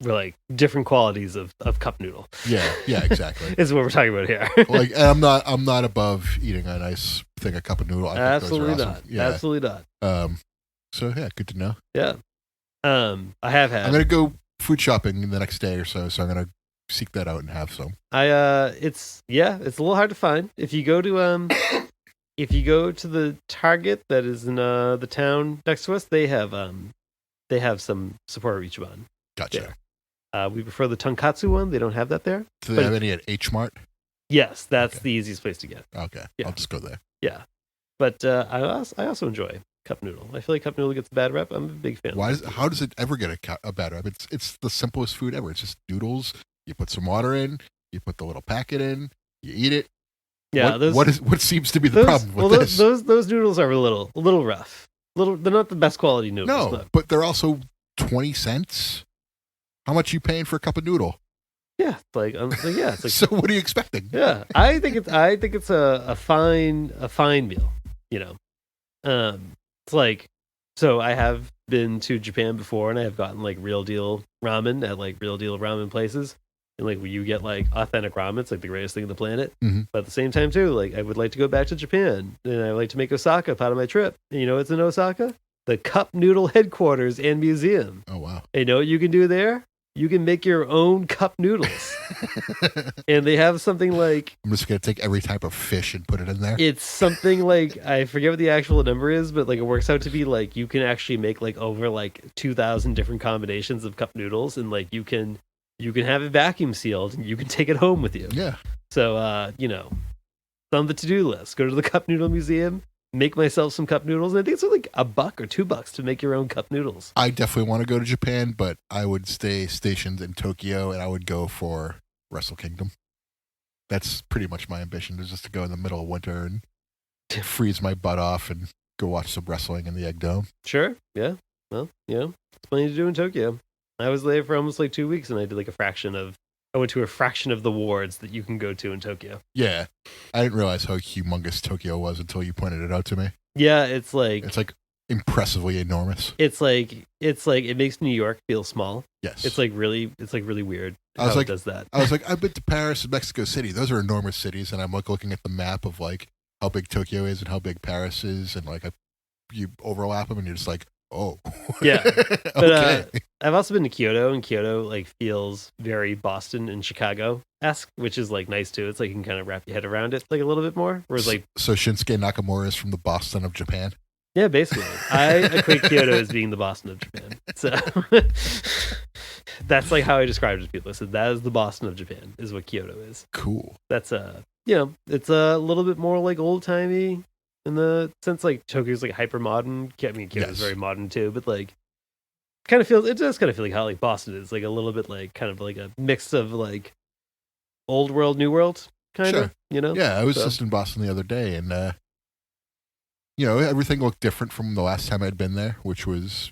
we're like different qualities of cup noodle. Yeah, exactly. Is what we're talking about here. Like, and I'm not above eating a nice thing, a cup of noodle. I think Absolutely those are not. awesome. Yeah. Absolutely not. So yeah, good to know. Yeah. I have had. I'm gonna go food shopping the next day or so. So I'm gonna seek that out and have some. It's a little hard to find. If you go to the Target that is in the town next to us, they have some Sapporo Ichiban. Gotcha. There. We prefer the tonkatsu one. They don't have that there. Do they have any at H Mart? Yes, that's the easiest place to get. Okay, Yeah. I'll just go there. Yeah, but I also enjoy cup noodle. I feel like cup noodle gets a bad rep. I'm a big fan. How does it ever get a bad rep? It's the simplest food ever. It's just noodles. You put some water in. You put the little packet in. You eat it. Yeah. What seems to be the problem with this? Those noodles are a little rough. They're not the best quality noodles. No, but they're also 20 cents. How much are you paying for a cup of noodle? Yeah, it's like So what are you expecting? Yeah, I think it's a fine meal. It's like, so I have been to Japan before, and I have gotten like real deal ramen at like real deal ramen places, and like when you get like authentic ramen, it's like the greatest thing on the planet. Mm-hmm. But at the same time too, like I would like to go back to Japan, and I would like to make Osaka part of my trip. And it's in Osaka, the Cup Noodle headquarters and museum. Oh wow! And you know what you can do there? You can make your own cup noodles. And they have something like... I'm just going to take every type of fish and put it in there. It's something like... I forget what the actual number is, but like it works out to be like you can actually make like over like 2,000 different combinations of cup noodles, and like you can have it vacuum sealed and you can take it home with you. Yeah. So, on the to-do list. Go to the Cup Noodle Museum, make myself some cup noodles. And I think it's like $1 or $2 to make your own cup noodles. I definitely want to go to Japan, but I would stay stationed in Tokyo, and I would go for Wrestle Kingdom. That's pretty much my ambition, is just to go in the middle of winter and freeze my butt off and go watch some wrestling in the Egg Dome. Sure. Yeah. Well, it's plenty to do in Tokyo. I was there for almost like 2 weeks, and I did like I went to a fraction of the wards that you can go to in Tokyo. Yeah. I didn't realize how humongous Tokyo was until you pointed it out to me. Yeah, it's like impressively enormous. It's like it makes New York feel small. Yes. It's like really weird how it does that. I was like, I've been to Paris and Mexico City. Those are enormous cities, and I'm like looking at the map of like how big Tokyo is and how big Paris is, and like you overlap them and you're just like, oh. Yeah. But okay. I've also been to Kyoto, and Kyoto like feels very Boston and Chicago-esque, which is like nice too. It's like you can kind of wrap your head around it like a little bit more. Whereas like so Shinsuke Nakamura is from the Boston of Japan. Yeah, basically. I equate Kyoto as being the Boston of Japan. So that's like how I described it to people. I said that is the Boston of Japan, is what Kyoto is. Cool. That's it's a little bit more like old timey in the sense like Tokyo's like hyper modern. I mean, Kyoto's very modern too, but like it does kind of feel like how like Boston is, like a little bit like kind of like a mix of like old world, new world kind of, Yeah, I was just in Boston the other day, and everything looked different from the last time I'd been there, which was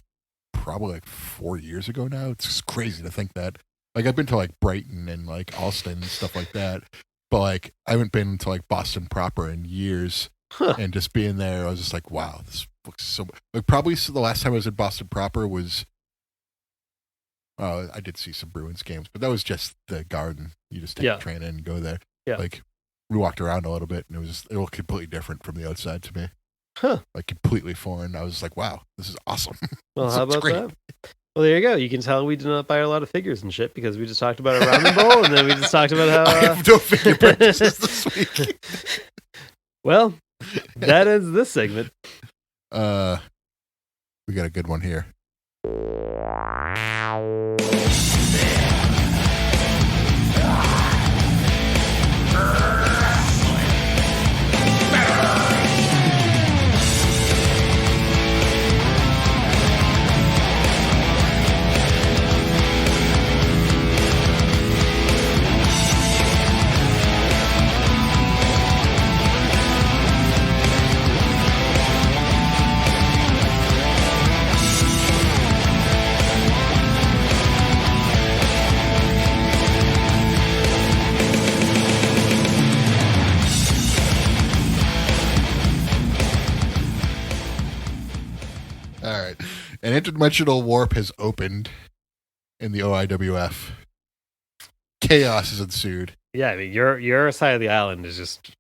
probably like 4 years ago now. It's just crazy to think that. Like, I've been to like Brighton and like Allston and stuff like that, but like I haven't been to like Boston proper in years. Huh. And just being there, I was just like, wow, this looks so. Like, probably the last time I was in Boston proper was Oh, I did see some Bruins games, but that was just the Garden. You just take the train in and go there. Yeah. Like we walked around a little bit, and it looked completely different from the outside to me. Huh. Like completely foreign. I was like, wow, this is awesome. Well, how about that? Well, there you go. You can tell we did not buy a lot of figures and shit because we just talked about a ramen bowl, and then we just talked about how I have no figure purchases this week. Well, that ends this segment. We got a good one here. All right. An interdimensional warp has opened in the OIWF. Chaos has ensued. Yeah, I mean, your side of the island is just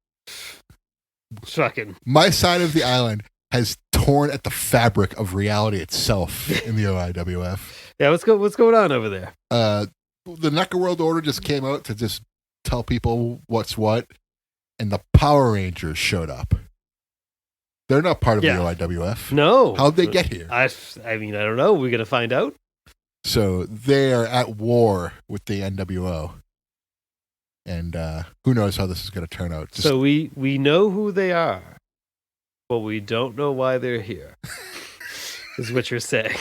fucking. My side of the island has torn at the fabric of reality itself in the OIWF. Yeah, what's going on over there? The NECA World Order just came out to just tell people what's what, and the Power Rangers showed up. They're not part of the OIWF. No. How'd they get here? I mean, I don't know. We're going to find out. So they are at war with the NWO. And who knows how this is going to turn out. So we know who they are, but we don't know why they're here, is what you're saying.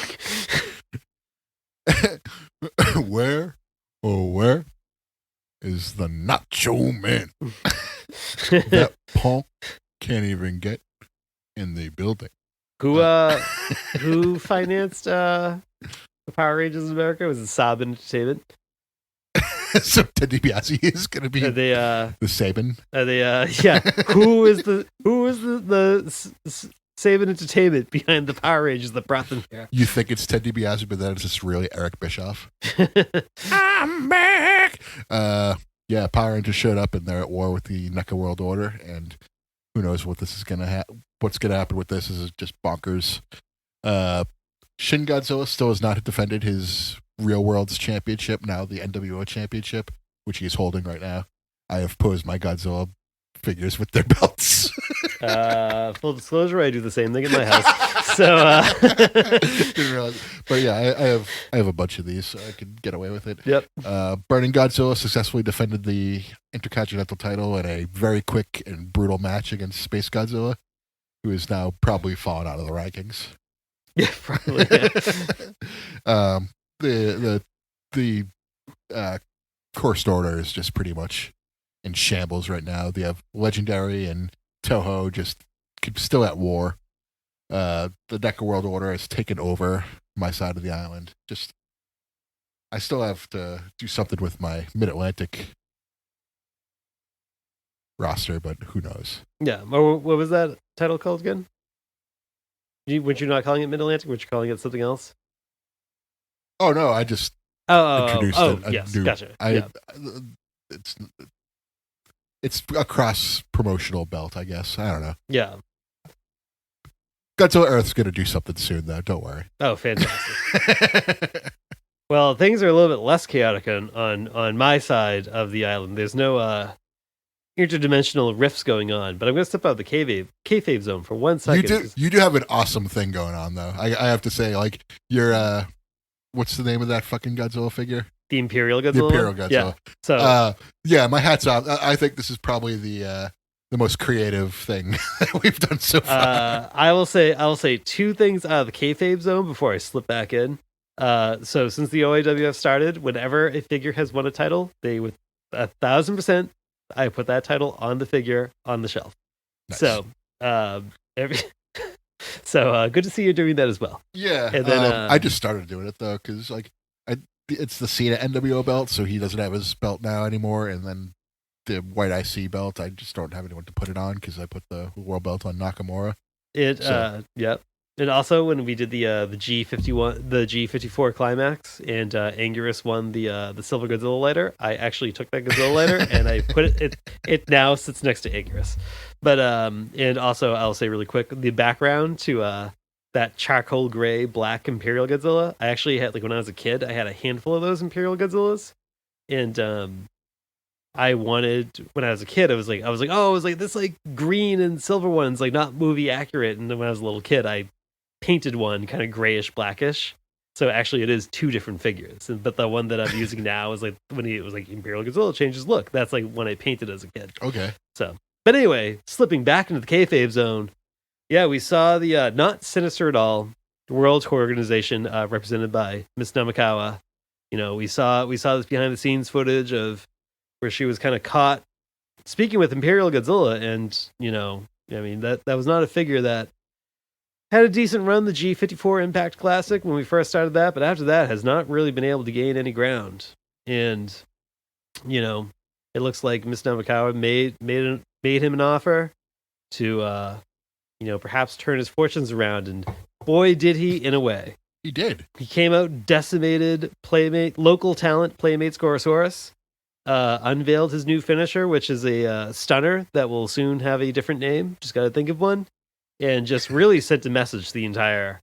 Where is the Nacho Man? That punk can't even get in the building. Who financed the Power Rangers in America? Was it Saab Entertainment? So Ted DiBiase is going to be the Saban. Who is the Saban Entertainment behind the Power Rangers that brought them here? You think it's Ted DiBiase, but then it's just really Eric Bischoff. I'm back. Power Rangers showed up and they're at war with the NECA World Order, and who knows what this is going to what's going to happen with this is just bonkers. Shin Godzilla still has not defended his Real World's championship, now the NWO championship, which he's holding right now. I have posed my Godzilla figures with their belts. Full disclosure, I do the same thing at my house. So, didn't realize. But yeah, I have a bunch of these, so I can get away with it. Yep. Burning Godzilla successfully defended the Intercontinental title in a very quick and brutal match against Space Godzilla, who is now probably fallen out of the rankings. Yeah, probably. Yeah. The Course Order is just pretty much in shambles right now. They have Legendary and Toho just still at war. The NECA World Order has taken over my side of the island. I still have to do something with my Mid-Atlantic roster, but who knows? Yeah. What was that title called again? Weren't you not calling it Mid-Atlantic? Weren't you calling it something else? Oh no, I just introduced it. Yes, gotcha. It's a cross promotional belt, I guess. I don't know. Yeah. Godzilla Earth's going to do something soon, though. Don't worry. Oh, fantastic. Well, things are a little bit less chaotic on my side of the island. There's no interdimensional rifts going on, but I'm going to step out of the kayfabe zone for 1 second. You do have an awesome thing going on, though. I have to say, like, you're what's the name of that fucking Godzilla figure? The Imperial Godzilla. The Imperial Godzilla. Yeah. So my hat's off. I think this is probably the most creative thing that we've done so far. I will say two things out of the kayfabe zone before I slip back in. So since the OIWF started, whenever a figure has won a title, they with 1,000%, I put that title on the figure on the shelf. Nice. So good to see you doing that as well. Yeah, and then I just started doing it though because it's the Cena NWO belt, so he doesn't have his belt now anymore, and then the white IC belt, I just don't have anyone to put it on because I put the world belt on Nakamura. Yep. And also when we did the G51, the G54 climax, and Anguirus won the silver Godzilla lighter, I actually took that Godzilla lighter and I put it now sits next to Anguirus. But and also I'll say really quick, the background to that charcoal gray black Imperial Godzilla, I actually had, like, when I was a kid, I had a handful of those Imperial Godzillas, and I wanted, when I was a kid, I was like, oh, it was like this, like, green and silver one's like not movie accurate. And then when I was a little kid, I painted one kind of grayish blackish. So actually it is two different figures. But the one that I'm using now is like when it was like Imperial Godzilla changes look. That's like when I painted as a kid. Okay. So, but anyway, slipping back into the kayfabe zone. Yeah, we saw the not sinister at all World Tour Organization represented by Miss Namikawa. You know, we saw this behind the scenes footage of where she was kind of caught speaking with Imperial Godzilla, and, you know, I mean, that was not a figure that had a decent run, the G54 Impact Classic, when we first started that, but after that has not really been able to gain any ground. And, you know, it looks like Miss Namikawa made him an offer to, you know, perhaps turn his fortunes around, and boy, did he, in a way. He did. He came out decimated local talent Playmate Scorosaurus. Unveiled his new finisher, which is a stunner that will soon have a different name. Just got to think of one, and just really sent a message to the entire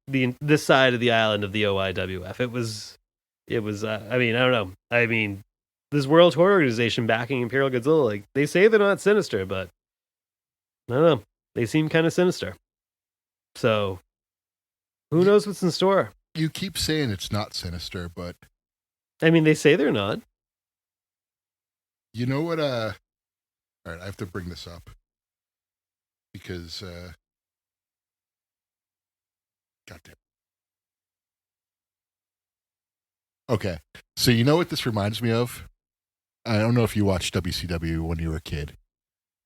this side of the island of the OIWF. It was. I mean, I don't know. I mean, this World Tour Organization backing Imperial Godzilla, like, they say they're not sinister, but I don't know. They seem kind of sinister. So who knows what's in store? You keep saying it's not sinister, but I mean, they say they're not. You know what? All right, I have to bring this up because, goddamn. Okay, so you know what this reminds me of? I don't know if you watched WCW when you were a kid,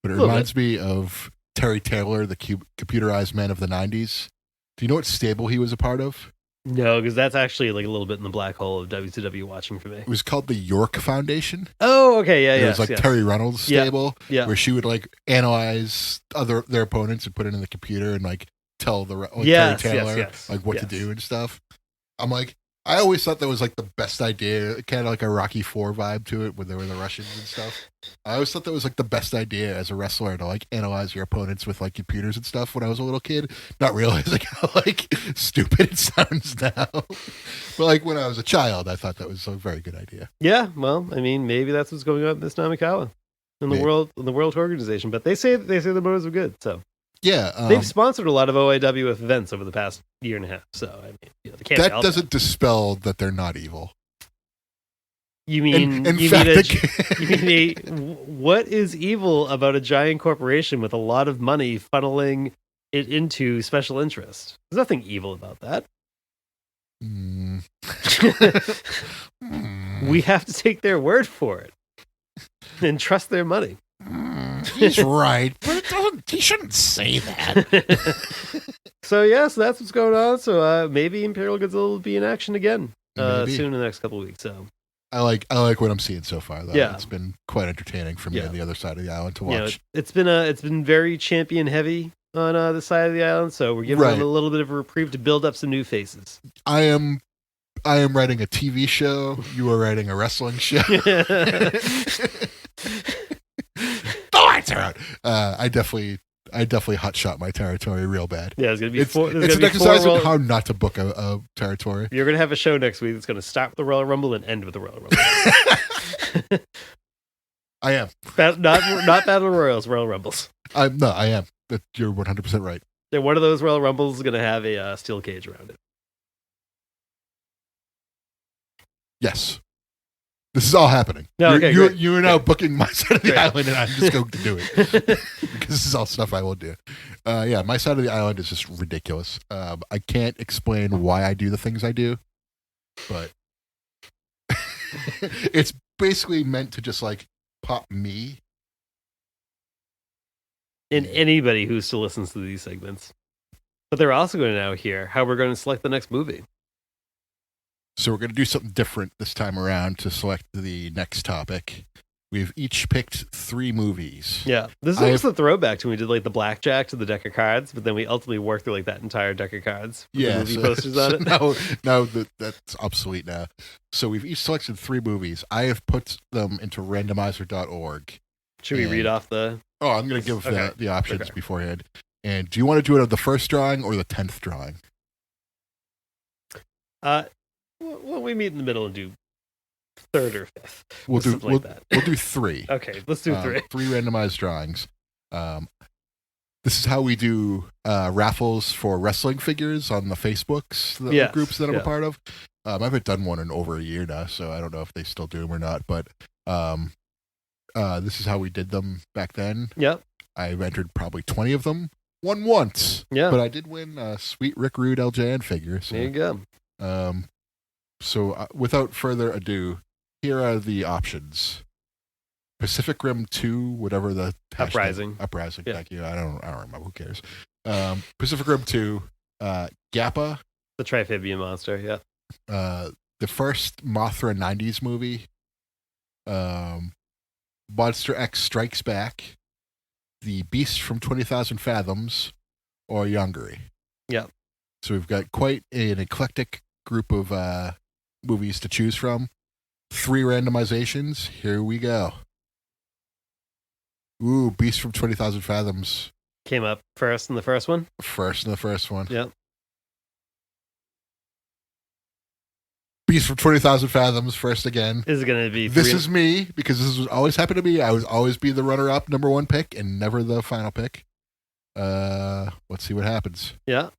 but it reminds me of Terry Taylor, the computerized man of the '90s. Do you know what stable he was a part of? No, because that's actually like a little bit in the black hole of WCW watching for me. It was called the York Foundation. Oh, okay, yeah, yeah. It was like Terry Reynolds' stable, yeah. where she would like analyze their opponents and put it in the computer and like tell Terry Taylor like what to do and stuff. I'm like, I always thought that was like the best idea, kind of like a Rocky IV vibe to it when they were the Russians and stuff. I always thought that was like the best idea as a wrestler to like analyze your opponents with like computers and stuff when I was a little kid, not realizing how like stupid it sounds now. But like when I was a child, I thought that was a very good idea. Yeah, well, I mean, maybe that's what's going on with this Namikawa in the World Organization, but they say the motives are good, so. Yeah, they've sponsored a lot of OIWF events over the past year and a half. So I mean, you know, they can't. That doesn't dispel that they're not evil. You mean what is evil about a giant corporation with a lot of money funneling it into special interest? There's nothing evil about that. We have to take their word for it and trust their money. He's right, but he shouldn't say that. So that's what's going on. So maybe Imperial Godzilla will be in action again soon in the next couple of weeks. So I like what I'm seeing so far, though. Yeah, it's been quite entertaining for me on the other side of the island to watch. You know, it's been very champion heavy on the side of the island, so we're giving them a little bit of a reprieve to build up some new faces. I am writing a TV show. You are writing a wrestling show. Lights are out. I definitely hotshot my territory real bad. Yeah, it's gonna be. It's an exercise in how not to book a territory. You're gonna have a show next week that's gonna start with the Royal Rumble and end with the Royal Rumble. I am not Battle Royals, Royal Rumbles. I am. You're 100% right. And one of those Royal Rumbles is gonna have a steel cage around it. Yes. This is all happening. No, you are now booking my side of the island, and I'm just going to do it because this is all stuff I will do. My side of the island is just ridiculous. I can't explain why I do the things I do, but it's basically meant to just like pop me and anybody who still listens to these segments. But they're also going to now hear how we're going to select the next movie. So we're going to do something different this time around to select the next topic. We've each picked 3 movies. Yeah, this is almost a throwback to when we did like the blackjack to the deck of cards, but then we ultimately worked through like that entire deck of cards. With the movie posters on it. Now that's obsolete now. So we've each selected 3 movies. I have put them into randomizer.org. Should we read off the? Oh, I'm going to give the options beforehand. And do you want to do it on the first drawing or the 10th drawing? Well, we meet in the middle and do 3rd or 5th. We'll do 3. Okay, let's do 3. 3 randomized drawings. This is how we do raffles for wrestling figures on the Facebooks, the groups that I'm a part of. I haven't done one in over a year now, so I don't know if they still do them or not. But this is how we did them back then. Yep. I've entered probably 20 of them. Won once. Yeah. But I did win a sweet Rick Rude LJN figure. So, there you go. So without further ado, here are the options. Pacific Rim 2, whatever the Uprising. Uprising, thank you. I don't remember. Who cares? Pacific Rim 2, Gappa. The Trifibian monster, yeah. The first Mothra 90s movie. Monster X Strikes Back. The Beast from 20,000 Fathoms, or Yongari. Yeah. So we've got quite an eclectic group of movies to choose from. 3 randomizations. Here we go. Ooh, Beast from 20,000 Fathoms. Came up first in the first one? First in the first one. Yep. Beast from 20,000 Fathoms, first again. Is it going to be... This is me, because this was always happened to me. I would always be the runner-up, number 1 pick, and never the final pick. Let's see what happens. Yeah.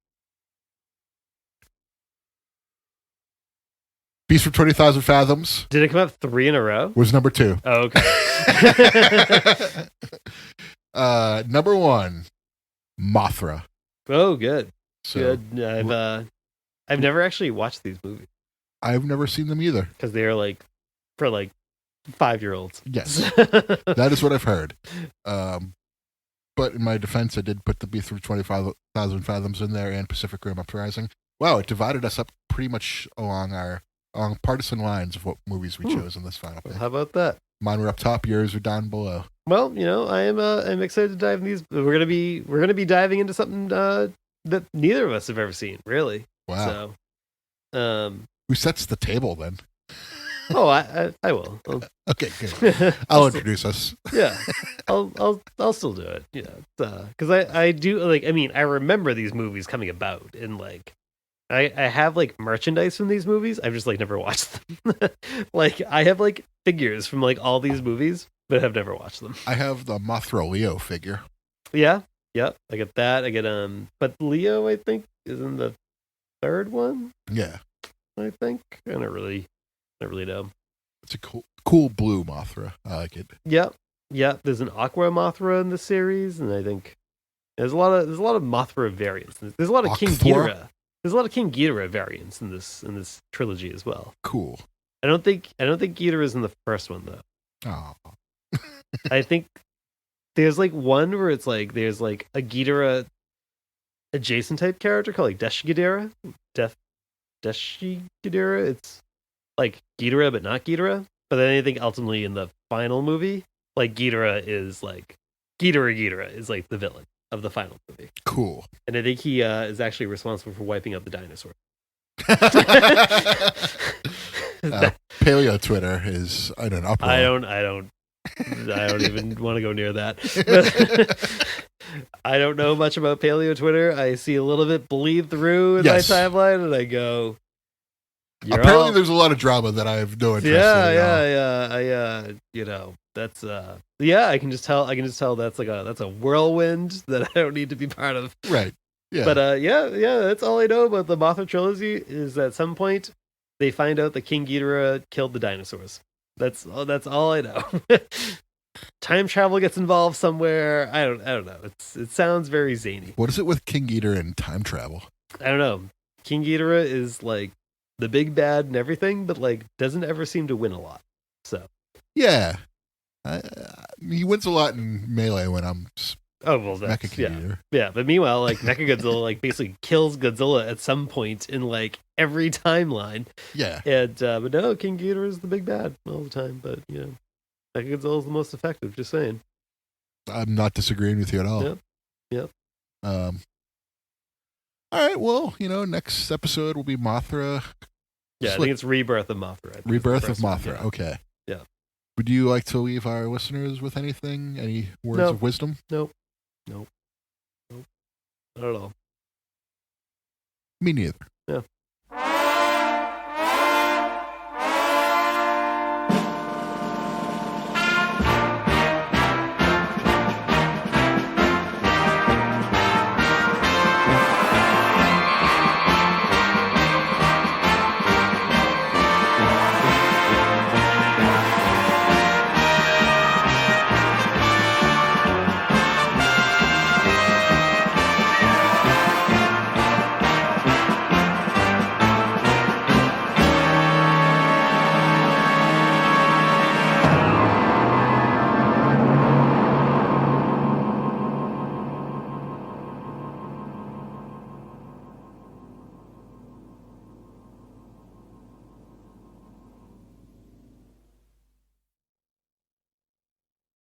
Beast from 20,000 Fathoms. Did it come up 3 in a row? Was number 2. Oh, okay. Number 1, Mothra. Oh, good. So, good. I've never actually watched these movies. I've never seen them either. Because they are like for like 5-year-olds. Yes. That is what I've heard. But in my defense, I did put the Beast from 25,000 Fathoms in there and Pacific Rim Uprising. Wow, it divided us up pretty much along partisan lines of what movies we chose in this final pick. Well, how about that? Mine were up top, yours are down below. Well, I'm excited to dive in these. We're gonna be diving into something that neither of us have ever seen, really. Wow. So, who sets the table then? Oh, I will. Okay, good. I'll introduce us. Yeah, I'll still do it. Yeah, because I do like. I mean, I remember these movies coming about, and like, I have like merchandise from these movies. I've just like never watched them. Like, I have like figures from like all these movies, but I've never watched them. I have the Mothra Leo figure. Yeah, yep. I get that. I get but Leo, I think, is in the 3rd one. Yeah, I think. I don't really know. It's a cool blue Mothra. I like it. Yep. There's an Aqua Mothra in the series, and I think there's a lot of Mothra variants. There's a lot of King Ghidorah. There's a lot of King Ghidorah variants in this trilogy as well. Cool. I don't think Ghidorah is in the first one though. Oh. I think there's like one where it's like there's like a Ghidorah adjacent type character called like Deshi Ghidorah. Deshi Ghidorah. It's like Ghidorah but not Ghidorah. But then I think ultimately in the final movie, like Ghidorah is like the villain of the final movie. Cool. And I think he is actually responsible for wiping out the dinosaur. Paleo Twitter is in an uproar. I don't even want to go near that. But I don't know much about Paleo Twitter. I see a little bit bleed through in my timeline, and I go, apparently there's a lot of drama that I have no interest in. Yeah. That's I can just tell that's a whirlwind that I don't need to be part of. Right. Yeah. But that's all I know about the Mothra trilogy is at some point they find out that King Ghidorah killed the dinosaurs. That's all I know. Time travel gets involved somewhere. I don't know. It sounds very zany. What is it with King Ghidorah and time travel? I don't know. King Ghidorah is like the big bad and everything, but like doesn't ever seem to win a lot. So yeah, he wins a lot in Melee when I'm. Oh well, that's yeah. But meanwhile, like Mechagodzilla, like basically kills Godzilla at some point in like every timeline. Yeah. And but no, King Ghidorah is the big bad all the time. But Godzilla's the most effective. Just saying. I'm not disagreeing with you at all. Yep. All right. Well, next episode will be Mothra. Yeah, I think it's Rebirth of Mothra. Rebirth of Mothra. Yeah. Okay. Yeah. Would you like to leave our listeners with anything? Any words of wisdom? Nope. Not at all. Me neither.